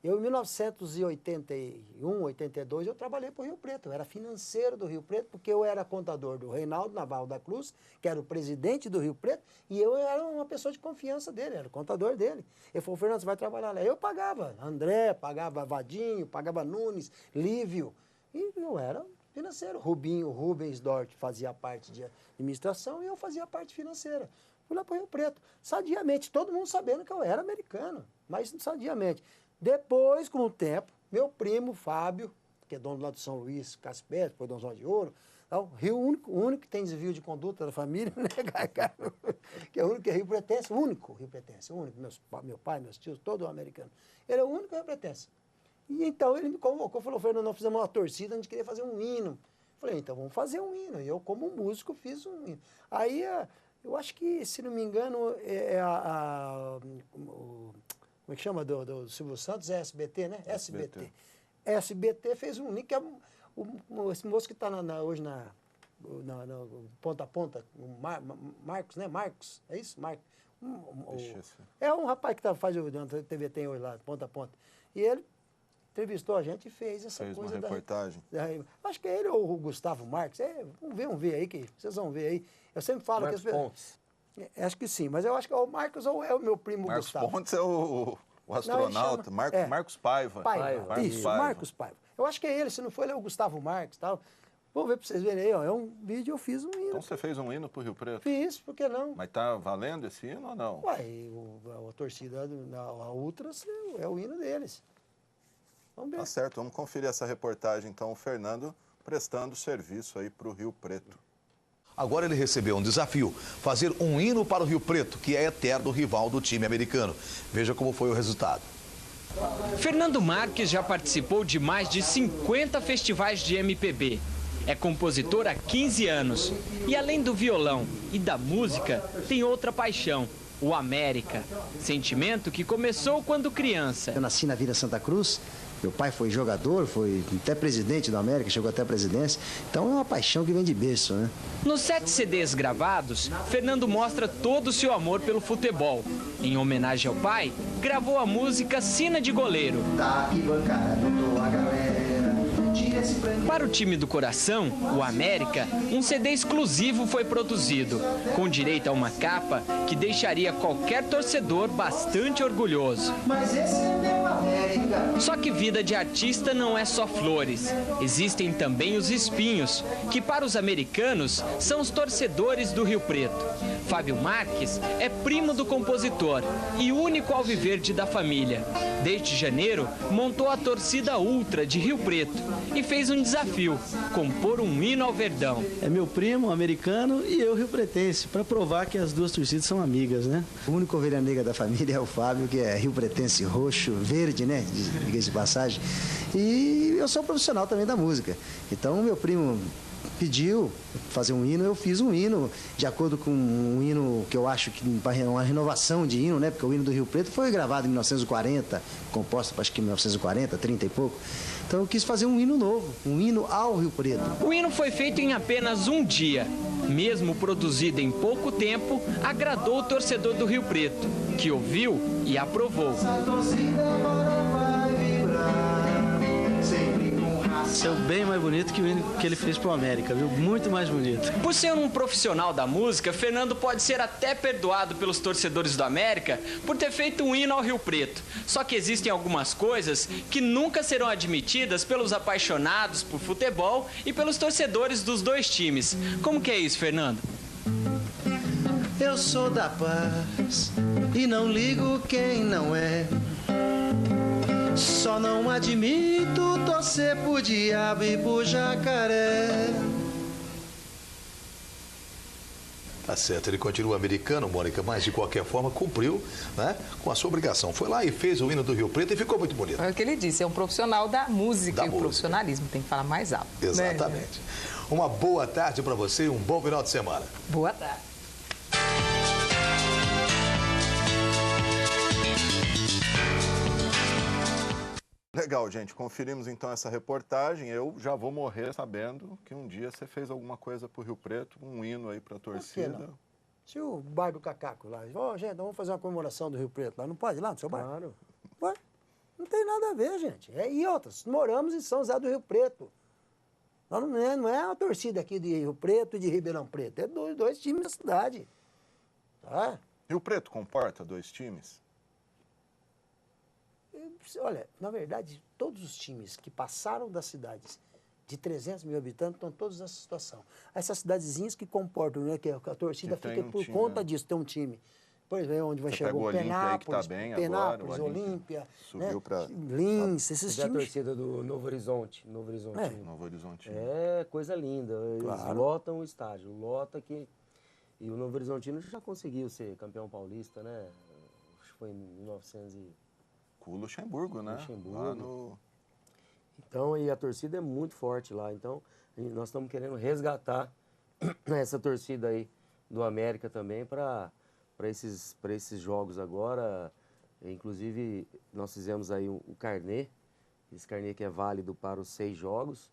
eu, em 1981, 82, eu trabalhei para o Rio Preto. Eu era financeiro do Rio Preto, porque eu era contador do Reinaldo Navarro da Cruz, que era o presidente do Rio Preto, e eu era uma pessoa de confiança dele, era o contador dele. Ele falou, Fernando, você vai trabalhar lá. Eu pagava André, pagava Vadinho, pagava Nunes, Lívio, e eu era financeiro. Rubens Dort fazia parte de administração e eu fazia a parte financeira. Fui lá para o Rio Preto, sadiamente, todo mundo sabendo que eu era americano, mas sadiamente. Depois, com o tempo, meu primo, Fábio, que é dono lá do São Luís, Caspé, foi Dom João de Ouro, então, o único que tem desvio de conduta da família, né, Cacá? Que é o único que é Rio Pretense, o único Rio Pretense, o único, meu pai, meus tios, todo americano. Ele é o único Rio Pretense. E então ele me convocou, falou, Fernando, nós fizemos uma torcida, a gente queria fazer um hino. Falei, então vamos fazer um hino. E eu, como músico, fiz um hino. Aí, eu acho que, se não me engano, como é que chama, do Silvio Santos, é SBT, né? SBT. SBT fez um link, que é esse moço que está hoje ponta a ponta, o Marcos, né? Marcos, é isso? Marcos. É um rapaz que faz o TV Tem hoje lá, ponta a ponta. E ele entrevistou a gente e fez essa coisa. Fez uma reportagem. Acho que é ele ou o Gustavo Marques. Vamos ver aí, que vocês vão ver aí. Eu sempre falo Marcos que... Pontes. Acho que sim, mas eu acho que é o Marcos ou é o meu primo Marcos Gustavo. Pontes é o astronauta, Marcos Paiva. Marcos Paiva. Eu acho que é ele, se não for ele é o Gustavo Marques e tal. Vamos ver para vocês verem aí, ó. É um vídeo, eu fiz um hino. Então você fez um hino pro Rio Preto? Fiz, por que não? Mas tá valendo esse hino ou não? Uai, a torcida, a Ultras, é o hino deles. Vamos ver. Tá certo, vamos conferir essa reportagem, então, o Fernando prestando serviço aí pro Rio Preto. Agora ele recebeu um desafio, fazer um hino para o Rio Preto, que é eterno rival do time americano. Veja como foi o resultado. Fernando Marques já participou de mais de 50 festivais de MPB. É compositor há 15 anos e, além do violão e da música, tem outra paixão, o América. Sentimento que começou quando criança. Eu nasci na Vila Santa Cruz, meu pai foi jogador, foi até presidente do América, chegou até a presidência. Então é uma paixão que vem de berço, né? Nos 7 CDs gravados, Fernando mostra todo o seu amor pelo futebol. Em homenagem ao pai, gravou a música Sina de Goleiro. Para o time do coração, o América, um CD exclusivo foi produzido, com direito a uma capa que deixaria qualquer torcedor bastante orgulhoso. Mas esse é meu América. Só que vida de artista não é só flores. Existem também os espinhos, que para os americanos são os torcedores do Rio Preto. Fábio Marques é primo do compositor e único alviverde da família. Desde janeiro, montou a torcida Ultra de Rio Preto e fez um desafio, compor um hino ao Verdão. É meu primo, americano, e eu, rio-pretense, para provar que as duas torcidas são amigas, né? O único ovelha negra da família é o Fábio, que é rio-pretense roxo, verde, né? Diga-se de passagem. E eu sou profissional também da música. Então, meu primo pediu fazer um hino, eu fiz um hino de acordo com um hino que eu acho que uma renovação de hino, né? Porque o hino do Rio Preto foi gravado em 1940, composto acho que em 1940, 30 e pouco. Então eu quis fazer um hino novo, um hino ao Rio Preto. O hino foi feito em apenas um dia. Mesmo produzido em pouco tempo, agradou o torcedor do Rio Preto, que ouviu e aprovou. Isso é bem mais bonito que o hino que ele fez pro América, viu? Muito mais bonito. Por ser um profissional da música, Fernando pode ser até perdoado pelos torcedores do América por ter feito um hino ao Rio Preto. Só que existem algumas coisas que nunca serão admitidas pelos apaixonados por futebol e pelos torcedores dos dois times. Como que é isso, Fernando? Eu sou da paz e não ligo quem não é. Só não admito torcer por diabo e por jacaré. Tá certo, ele continua americano, Mônica, mas de qualquer forma cumpriu, né, com a sua obrigação. Foi lá e fez o hino do Rio Preto e ficou muito bonito. É o que ele disse, é um profissional da música, e o profissionalismo tem que falar mais alto. Exatamente. Né? Uma boa tarde para você e um bom final de semana. Boa tarde. Legal, gente. Conferimos então essa reportagem. Eu já vou morrer sabendo que um dia você fez alguma coisa pro Rio Preto, um hino aí pra torcida. Se o bairro do Cacaco lá, gente, vamos fazer uma comemoração do Rio Preto lá. Não pode ir lá no seu bairro? Claro. Ué, não tem nada a ver, gente. E outras, moramos em São José do Rio Preto. Não é uma torcida aqui de Rio Preto e de Ribeirão Preto. É dois times da cidade. Tá? Rio Preto comporta 2 times? Olha, na verdade, todos os times que passaram das cidades de 300 mil habitantes estão todos nessa situação. Essas cidadezinhas que comportam, né, que a torcida fica por conta disso, tem um time. Por exemplo, onde vai chegar o Penápolis, Penápolis, Olímpia, subiu para Lins, esses times. A torcida do Novo Horizonte. Novo Horizonte. É coisa linda. Eles lotam o estádio, E o Novo Horizontino já conseguiu ser campeão paulista, né? Acho que foi em 1900 com o Luxemburgo, né? Lá no... Então, e a torcida é muito forte lá. Então, nós estamos querendo resgatar essa torcida aí do América também para esses jogos agora. Inclusive, nós fizemos aí o carnê. Esse carnê que é válido para os 6 jogos.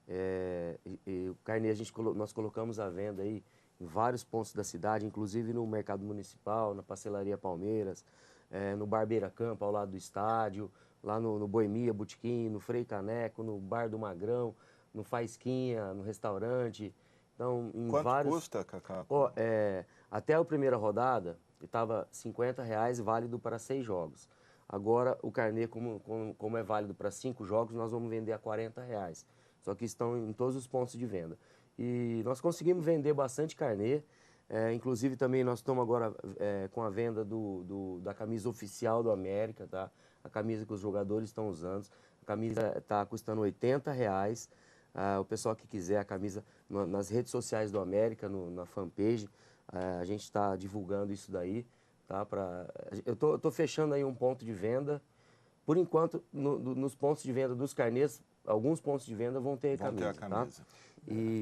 E o carnê nós colocamos à venda aí em vários pontos da cidade, inclusive no Mercado Municipal, na Pastelaria Palmeiras, no Barbeira Campo, ao lado do estádio, lá no Boemia Botequim, no Frei Caneco, no Bar do Magrão, no Faisquinha, no restaurante. Então, em Quanto vários... custa, Cacá? Até a primeira rodada, estava R$50 válido para 6 jogos. Agora, o carnê, como é válido para 5 jogos, nós vamos vender a R$40. Só que estão em todos os pontos de venda. E nós conseguimos vender bastante carnê. Inclusive, também nós estamos agora com a venda da camisa oficial do América, tá? A camisa que os jogadores estão usando. A camisa está custando R$80. O pessoal que quiser a camisa nas redes sociais do América, na fanpage, a gente está divulgando isso daí. Tá? Eu tô fechando aí um ponto de venda. Por enquanto, nos pontos de venda dos carnês, alguns pontos de venda vão ter camisa. Tá?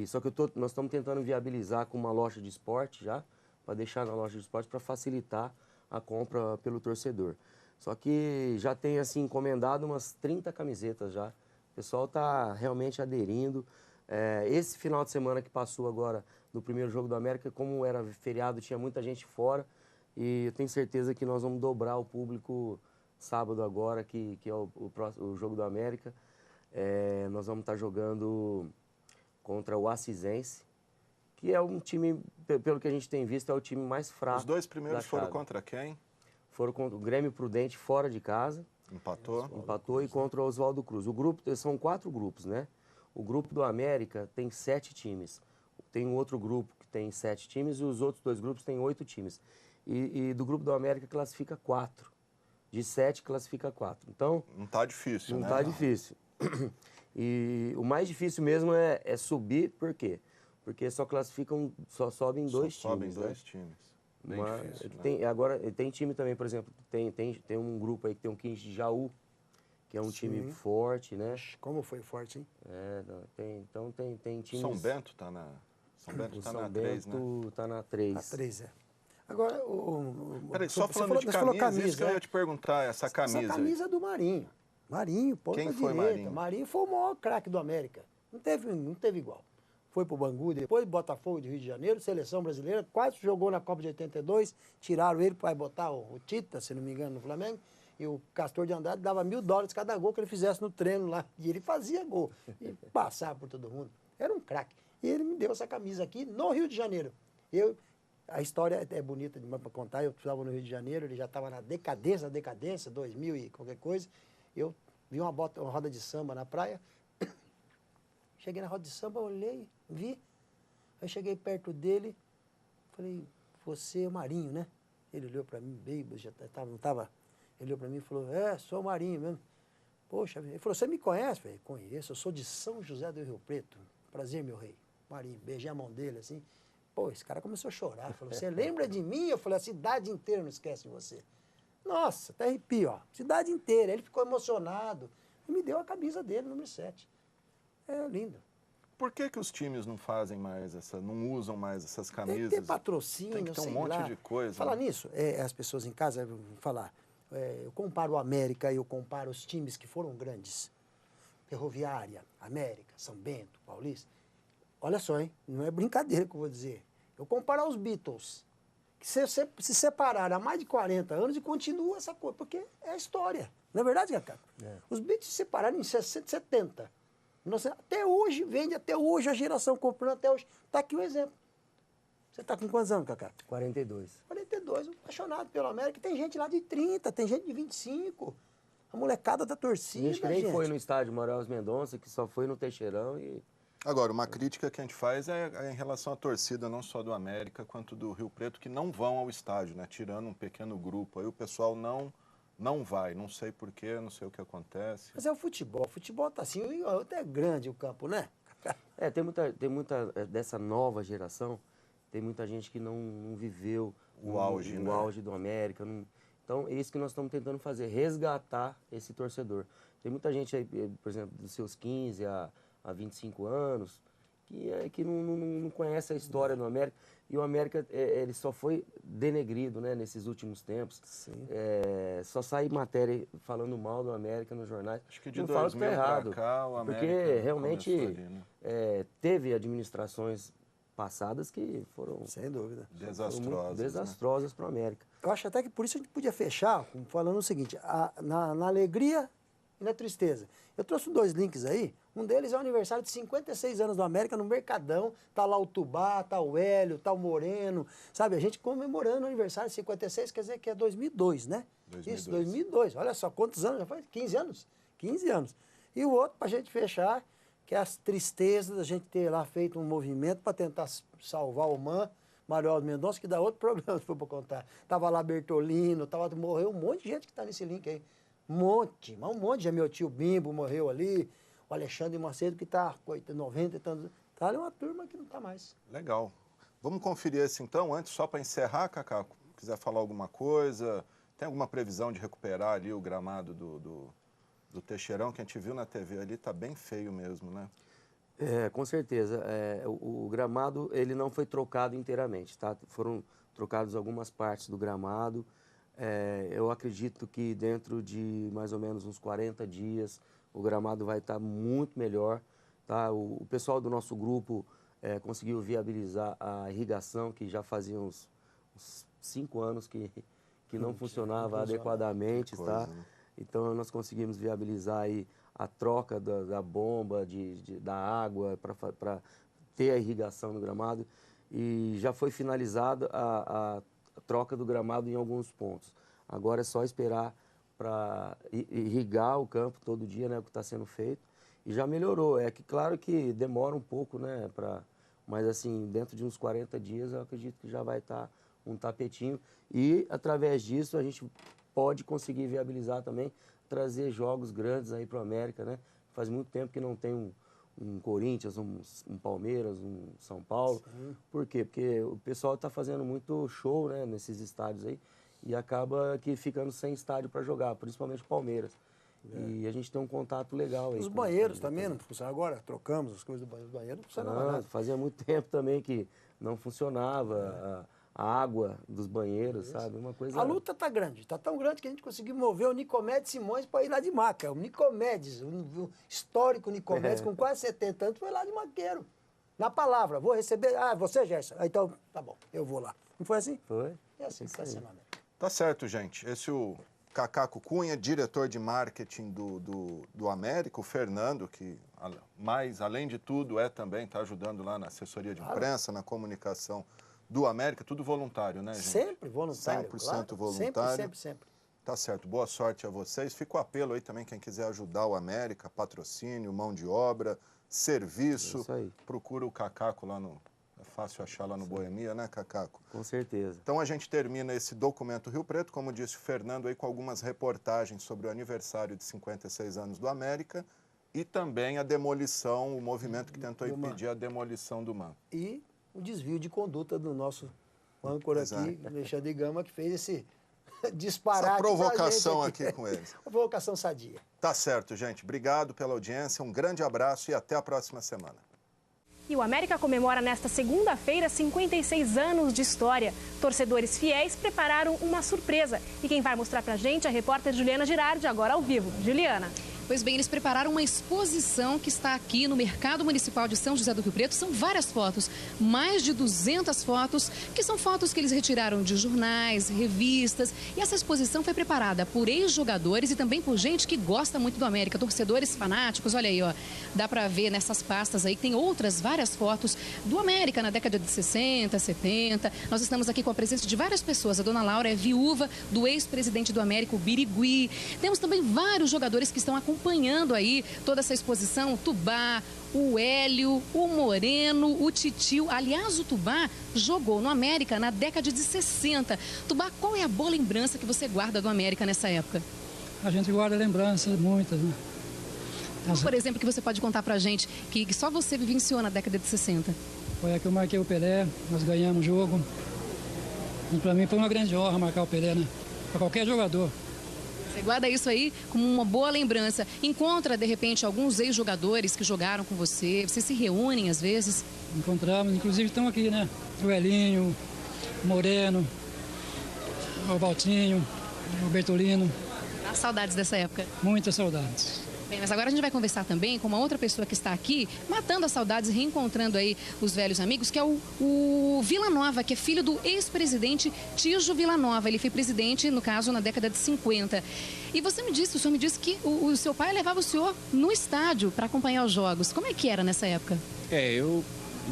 Só que nós estamos tentando viabilizar com uma loja de esporte já, para deixar na loja de esporte, para facilitar a compra pelo torcedor. Só que já tem assim encomendado umas 30 camisetas já. O pessoal está realmente aderindo. Esse final de semana que passou agora, no primeiro jogo do América, como era feriado, tinha muita gente fora. E eu tenho certeza que nós vamos dobrar o público sábado agora, que é o jogo do América. Nós vamos estar jogando contra o Assisense, que é um time, pelo que a gente tem visto, é o time mais fraco. Os 2 primeiros foram contra quem? Foram contra o Grêmio Prudente, fora de casa. Empatou. E contra o Oswaldo Cruz. O grupo, são 4 grupos, né? O grupo do América tem 7 times. Tem um outro grupo que tem 7 times e os outros 2 grupos têm 8 times. E do grupo do América classifica 4. De 7 classifica 4. Então... Não está difícil, né? Não está difícil. E o mais difícil mesmo é subir, por quê? Porque só sobem 2 times. Sobem 2 times. Bem difícil, né? Agora, tem time também, por exemplo, tem um grupo aí que tem um 15 de Jaú, que é um time forte, né? Como foi forte, hein? Então tem times... São Bento está na 3, né? Está na 3. Na 3, Agora, Peraí, só falando de camisa, isso que eu ia te perguntar, essa camisa. Essa camisa é do Marinho. Marinho, ponta Quem foi direita. Marinho? Marinho foi o maior craque do América. Não teve igual. Foi pro Bangu, depois Botafogo de Rio de Janeiro, seleção brasileira, quase jogou na Copa de 82, tiraram ele para botar o Tita, se não me engano, no Flamengo, e o Castor de Andrade dava $1.000 cada gol que ele fizesse no treino lá, e ele fazia gol, e passava por todo mundo. Era um craque. E ele me deu essa camisa aqui no Rio de Janeiro. A história é bonita demais para contar, eu estava no Rio de Janeiro, ele já estava na decadência, 2000 e qualquer coisa, eu vi uma roda de samba na praia. Cheguei na roda de samba, olhei, vi. Aí cheguei perto dele, falei, você é o Marinho, né? Ele olhou para mim, já não estava. Ele olhou para mim e falou, sou o Marinho mesmo. Poxa, ele falou, você me conhece? Eu falei, conheço, eu sou de São José do Rio Preto. Prazer, meu rei. Marinho, beijei a mão dele assim. Pô, esse cara começou a chorar. Falou, você lembra de mim? Eu falei, a cidade inteira não esquece de você. Nossa, até arrepio, ó. Cidade inteira. Ele ficou emocionado. E me deu a camisa dele, número 7. É lindo. Por que os times não fazem mais não usam mais essas camisas? Tem que ter patrocínio, tem que ter um monte de coisa. Falar nisso, as pessoas em casa vão falar, eu comparo o América e eu comparo os times que foram grandes. Ferroviária, América, São Bento, Paulista. Olha só, hein? Não é brincadeira que eu vou dizer. Eu comparo aos Beatles, que se separaram há mais de 40 anos e continua essa coisa, porque é a história. Não é verdade, Cacá? Os Beatles se separaram em 70. Até hoje, vende até hoje, a geração comprando até hoje. Está aqui um exemplo. Você está com quantos anos, Cacá? 42. 42, apaixonado pelo América. Tem gente lá de 30, tem gente de 25. A molecada da torcida, gente que nem foi no estádio Moraes Mendonça, que só foi no Teixeirão e... Agora, uma crítica que a gente faz é em relação à torcida, não só do América, quanto do Rio Preto, que não vão ao estádio, né? Tirando um pequeno grupo. Aí o pessoal não vai, não sei porquê, não sei o que acontece. Mas é o futebol tá assim, até grande o campo, né? Tem muita dessa nova geração, tem muita gente que não viveu o auge do América. Então, é isso que nós estamos tentando fazer, resgatar esse torcedor. Tem muita gente aí, por exemplo, dos seus 15 a 25 anos, que não conhece a história do América. E o América, ele só foi denegrido, né, nesses últimos tempos. Só sai matéria falando mal do América nos jornais. Acho que de 2000 para cá, o América porque realmente ali, né? teve administrações passadas que foram... Sem dúvida. Desastrosas para a América. Eu acho até que por isso a gente podia fechar falando o seguinte, na alegria e na tristeza. Eu trouxe 2 links aí, um deles é o aniversário de 56 anos do América no Mercadão, tá lá o Tubá, tá o Hélio, tá o Moreno, sabe, a gente comemorando o aniversário de 56, quer dizer que é 2002, né? 2002. Isso, 2002, olha só, quantos anos já faz? 15 anos? 15 anos. E o outro, pra gente fechar, que é as tristezas da gente ter lá feito um movimento para tentar salvar o Mário Aldo Mendonça, que dá outro programa, se for para contar. Tava lá Bertolino, morreu um monte de gente que tá nesse link aí. Um monte. Já meu tio Bimbo morreu ali, o Alexandre Macedo, que tá com 90 e tantos. Tá ali uma turma que não tá mais. Legal. Vamos conferir esse então, antes, só para encerrar, Cacá, quiser falar alguma coisa, tem alguma previsão de recuperar ali o gramado do Teixeirão, que a gente viu na TV ali, tá bem feio mesmo, né? Com certeza. O gramado, ele não foi trocado inteiramente, tá? Foram trocadas algumas partes do gramado. Eu acredito que dentro de mais ou menos uns 40 dias o gramado vai estar muito melhor, tá? O pessoal do nosso grupo conseguiu viabilizar a irrigação, que já fazia uns 5 anos que não funcionava adequadamente, tá? Né? Então nós conseguimos viabilizar aí a troca da bomba, da água para ter a irrigação no gramado, e já foi finalizada a troca do gramado em alguns pontos. Agora é só esperar para irrigar o campo todo dia, né, o que está sendo feito, e já melhorou. É que claro que demora um pouco, né, mas assim, dentro de uns 40 dias eu acredito que já vai estar um tapetinho, e através disso a gente pode conseguir viabilizar também, trazer jogos grandes aí para o América, né? Faz muito tempo que não tem um Corinthians, um Palmeiras, um São Paulo. Sim. Por quê? Porque o pessoal está fazendo muito show, né, nesses estádios aí, e acaba que ficando sem estádio para jogar, principalmente o Palmeiras. E a gente tem um contato legal aí. Os banheiros também não funcionam. Agora trocamos as coisas do banheiro, não funcionava nada. Fazia muito tempo também que não funcionava a água dos banheiros, sabe? Uma coisa... A luta tá grande, tá tão grande que a gente conseguiu mover o Nicomedes Simões para ir lá de Maca. O Nicomedes, o histórico Nicomedes, com quase 70 anos, foi lá de Maqueiro. Na palavra, vou receber... você, Gerson. Então, tá bom, eu vou lá. Não foi assim? Foi. É assim que tá sendo, América. Tá certo, gente. Esse é o Cacaco Cunha, diretor de marketing do América, o Fernando, que, além de tudo, também tá ajudando lá na assessoria de imprensa, na comunicação do América, tudo voluntário, né, gente? Sempre voluntário, 100% claro. voluntário. Sempre. Tá certo. Boa sorte a vocês. Fica o apelo aí também, quem quiser ajudar o América, patrocínio, mão de obra, serviço. Isso aí. Procura o Cacaco lá no... É fácil achar lá no Boemia, né, Cacaco? Com certeza. Então a gente termina esse documento Rio Preto, como disse o Fernando, aí com algumas reportagens sobre o aniversário de 56 anos do América e também a demolição, o movimento que tentou impedir a demolição do MAN. E o desvio de conduta do nosso âncora aqui, Alexandre Gama, que fez esse disparate. Essa provocação aqui com eles. Uma provocação sadia. Tá certo, gente. Obrigado pela audiência, um grande abraço e até a próxima semana. E o América comemora nesta segunda-feira 56 anos de história. Torcedores fiéis prepararam uma surpresa. E quem vai mostrar pra gente é a repórter Juliana Girardi, agora ao vivo. Juliana. Pois bem, eles prepararam uma exposição que está aqui no Mercado Municipal de São José do Rio Preto. São várias fotos, mais de 200 fotos, que são fotos que eles retiraram de jornais, revistas. E essa exposição foi preparada por ex-jogadores e também por gente que gosta muito do América, torcedores fanáticos. Olha aí, ó, dá para ver nessas pastas aí que tem outras várias fotos do América na década de 60, 70. Nós estamos aqui com a presença de várias pessoas. A dona Laura é viúva do ex-presidente do América, o Birigui. Temos também vários jogadores que estão acompanhando aí toda essa exposição, o Tubá, o Hélio, o Moreno, o Titio. Aliás, o Tubá jogou no América na década de 60. Tubá, qual é a boa lembrança que você guarda do América nessa época? A gente guarda lembranças, muitas, né? Por exemplo, que você pode contar pra gente que só você vivenciou na década de 60? Foi a que eu marquei o Pelé, nós ganhamos o jogo. E pra mim foi uma grande honra marcar o Pelé, né? Pra qualquer jogador. Você guarda isso aí como uma boa lembrança. Encontra, de repente, alguns ex-jogadores que jogaram com você? Vocês se reúnem às vezes? Encontramos, inclusive estão aqui, né? O Elinho, o Moreno, o Valtinho, o Bertolino. Dá saudades dessa época? Muitas saudades. Bem, mas agora a gente vai conversar também com uma outra pessoa que está aqui, matando as saudades, reencontrando aí os velhos amigos, que é o Vila Nova, que é filho do ex-presidente Tijo Vila Nova. Ele foi presidente, no caso, na década de 50. E o senhor me disse que o seu pai levava o senhor no estádio para acompanhar os jogos. Como é que era nessa época? Eu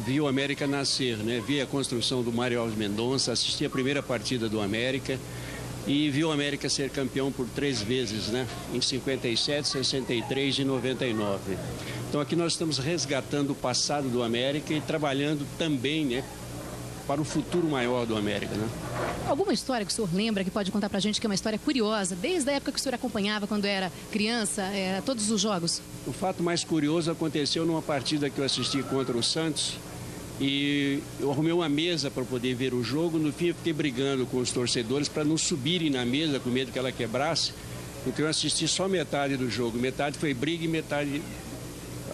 vi o América nascer, né? Vi a construção do Mário Alves Mendonça, assisti a primeira partida do América e vi o América ser campeão por 3 vezes, né? Em 57, 63 e 99. Então aqui nós estamos resgatando o passado do América e trabalhando também, né, para o futuro maior do América, né? Alguma história que o senhor lembra que pode contar pra gente, que é uma história curiosa, desde a época que o senhor acompanhava, quando era criança, todos os jogos? O fato mais curioso aconteceu numa partida que eu assisti contra o Santos e eu arrumei uma mesa para poder ver o jogo. No fim eu fiquei brigando com os torcedores para não subirem na mesa com medo que ela quebrasse. Então eu assisti só metade do jogo. Metade foi briga e metade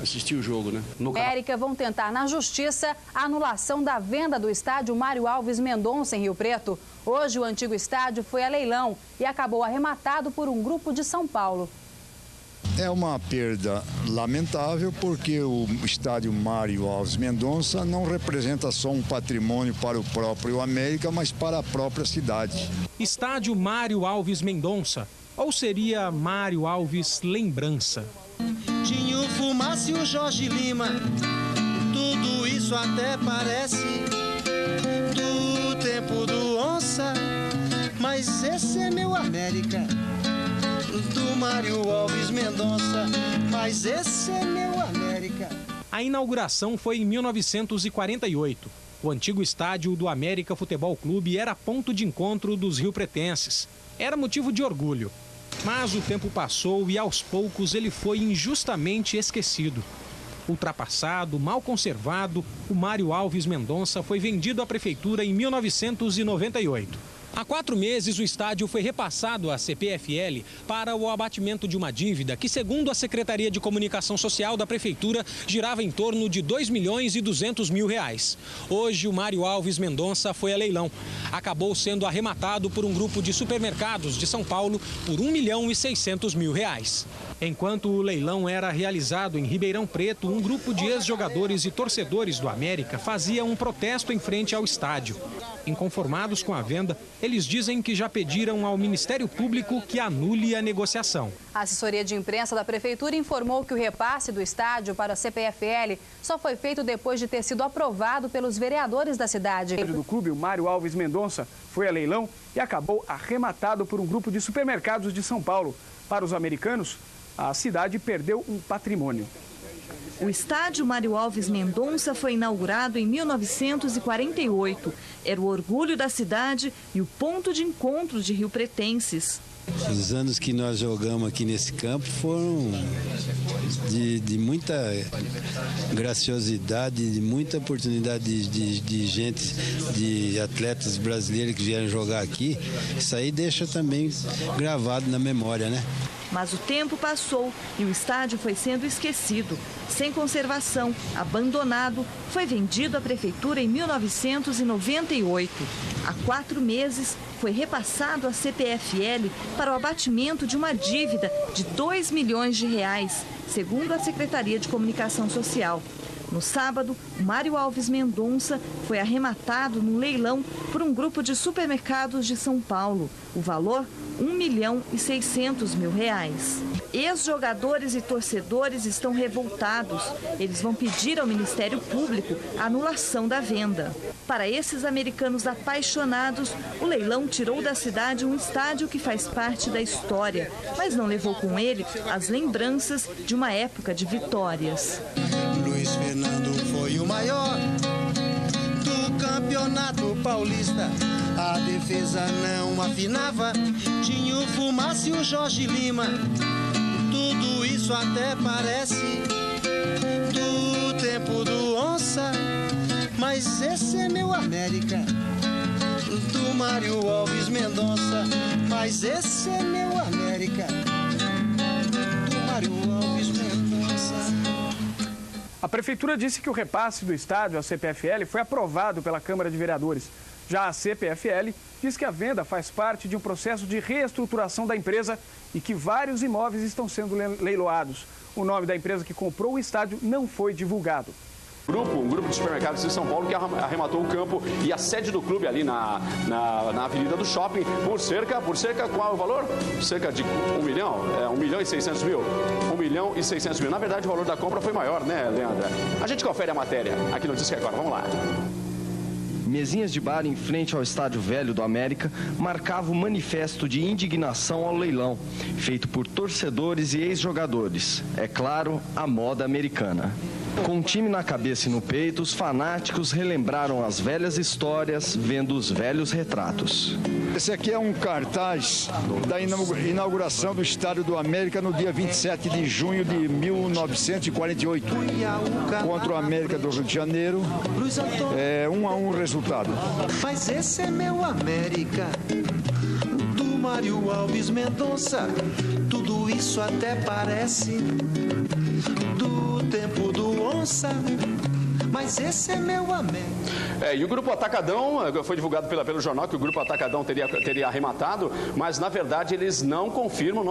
assisti o jogo, né? América vão tentar na justiça a anulação da venda do estádio Mário Alves Mendonça em Rio Preto. Hoje o antigo estádio foi a leilão e acabou arrematado por um grupo de São Paulo. É uma perda lamentável porque o estádio Mário Alves Mendonça não representa só um patrimônio para o próprio América, mas para a própria cidade. Estádio Mário Alves Mendonça, ou seria Mário Alves Lembrança? Tinha o Fumaça e o Jorge Lima, tudo isso até parece do tempo do Onça, mas esse é meu América. Do Mário Alves Mendonça, mas esse é meu América. A inauguração foi em 1948. O antigo estádio do América Futebol Clube era ponto de encontro dos riopretenses. Era motivo de orgulho. Mas o tempo passou e aos poucos ele foi injustamente esquecido. Ultrapassado, mal conservado, o Mário Alves Mendonça foi vendido à prefeitura em 1998. Há 4 meses, o estádio foi repassado à CPFL para o abatimento de uma dívida que, segundo a Secretaria de Comunicação Social da Prefeitura, girava em torno de R$2.200.000. Hoje, o Mário Alves Mendonça foi a leilão. Acabou sendo arrematado por um grupo de supermercados de São Paulo por R$1.600.000. Enquanto o leilão era realizado em Ribeirão Preto, um grupo de ex-jogadores e torcedores do América fazia um protesto em frente ao estádio. Inconformados com a venda, eles dizem que já pediram ao Ministério Público que anule a negociação. A assessoria de imprensa da Prefeitura informou que o repasse do estádio para a CPFL só foi feito depois de ter sido aprovado pelos vereadores da cidade. O do clube, o Mário Alves Mendonça, foi a leilão e acabou arrematado por um grupo de supermercados de São Paulo. Para os americanos, a cidade perdeu um patrimônio. O estádio Mário Alves Mendonça foi inaugurado em 1948. Era o orgulho da cidade e o ponto de encontro de riopretenses. Os anos que nós jogamos aqui nesse campo foram de muita graciosidade, de muita oportunidade de gente, de atletas brasileiros que vieram jogar aqui. Isso aí deixa também gravado na memória, né? Mas o tempo passou e o estádio foi sendo esquecido. Sem conservação, abandonado, foi vendido à prefeitura em 1998. Há 4 meses, foi repassado à CPFL para o abatimento de uma dívida de R$2 milhões, segundo a Secretaria de Comunicação Social. No sábado, Mário Alves Mendonça foi arrematado no leilão por um grupo de supermercados de São Paulo. O valor, R$1.600.000. Ex-jogadores e torcedores estão revoltados. Eles vão pedir ao Ministério Público a anulação da venda. Para esses americanos apaixonados, o leilão tirou da cidade um estádio que faz parte da história, mas não levou com ele as lembranças de uma época de vitórias. Luiz Fernando foi o maior do campeonato paulista. A defesa não afinava, tinha o Fumaça e o Jorge Lima. Tudo isso até parece do tempo do Onça, mas esse é meu América. Do Mário Alves Mendonça, mas esse é meu América. Do Mário Alves Mendonça. A Prefeitura disse que o repasse do estádio à CPFL foi aprovado pela Câmara de Vereadores. Já a CPFL diz que a venda faz parte de um processo de reestruturação da empresa e que vários imóveis estão sendo leiloados. O nome da empresa que comprou o estádio não foi divulgado. Um grupo de supermercados de São Paulo que arrematou o campo e a sede do clube ali na Avenida do Shopping por cerca, qual é o valor? Cerca de 1 milhão, 1 milhão e 600 mil. 1 milhão e 600 mil. Na verdade, o valor da compra foi maior, né, Leandra? A gente confere a matéria aqui no Disque Agora. Vamos lá. Mesinhas de bar em frente ao Estádio Velho do América marcavam o manifesto de indignação ao leilão, feito por torcedores e ex-jogadores. É claro, a moda americana. Com o time na cabeça e no peito, os fanáticos relembraram as velhas histórias, vendo os velhos retratos. Esse aqui é um cartaz da inauguração do Estádio do América no dia 27 de junho de 1948, contra o América do Rio de Janeiro. 1-1 o resultado. Mas esse é meu América, do Mário Alves Mendonça. Tudo isso até parece do tempo do Onça, mas esse é meu América. E o Grupo Atacadão, foi divulgado pelo jornal que o Grupo Atacadão teria arrematado, mas na verdade eles não confirmam,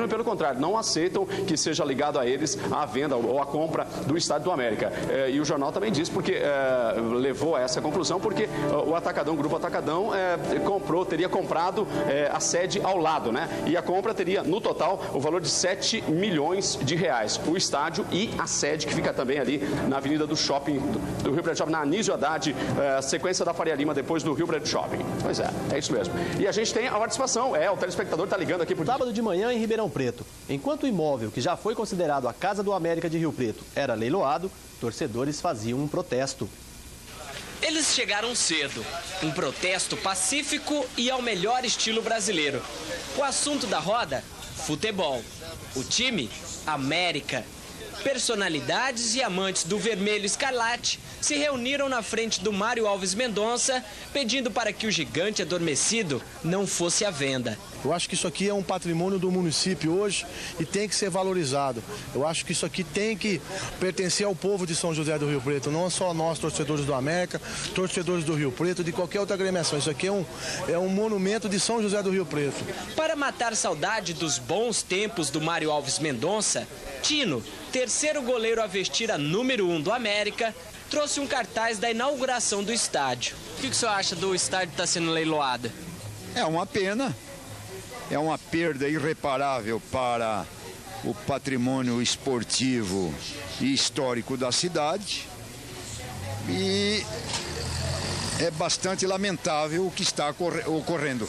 pelo contrário, não aceitam que seja ligado a eles a venda ou a compra do Estádio do América. E o jornal também diz porque levou a essa conclusão, porque o Grupo Atacadão teria comprado a sede ao lado, né? E a compra teria, no total, o valor de 7 milhões de reais. O estádio e a sede, que fica também ali na Avenida do Shopping, do Rio Preto Shopping, na Anísio Haddad, sequência da Faria Lima, depois do Rio Preto Shopping. Pois é isso mesmo. E a gente tem a participação, o telespectador está ligando aqui por... Sábado de manhã em Ribeirão Preto. Enquanto o imóvel, que já foi considerado a Casa do América de Rio Preto, era leiloado, torcedores faziam um protesto. Eles chegaram cedo. Um protesto pacífico e ao melhor estilo brasileiro. O assunto da roda? Futebol. O time? América. Personalidades e amantes do vermelho escarlate se reuniram na frente do Mário Alves Mendonça, pedindo para que o gigante adormecido não fosse à venda. Eu acho que isso aqui é um patrimônio do município hoje e tem que ser valorizado. Eu acho que isso aqui tem que pertencer ao povo de São José do Rio Preto, não só nós, torcedores do América, torcedores do Rio Preto, de qualquer outra agremiação. Isso aqui é um monumento de São José do Rio Preto. Para matar saudade dos bons tempos do Mário Alves Mendonça, Tino, terceiro goleiro a vestir a número 1 do América, trouxe um cartaz da inauguração do estádio. O que o senhor acha do estádio estar sendo leiloado? É uma pena. É uma perda irreparável para o patrimônio esportivo e histórico da cidade. E é bastante lamentável o que está ocorrendo.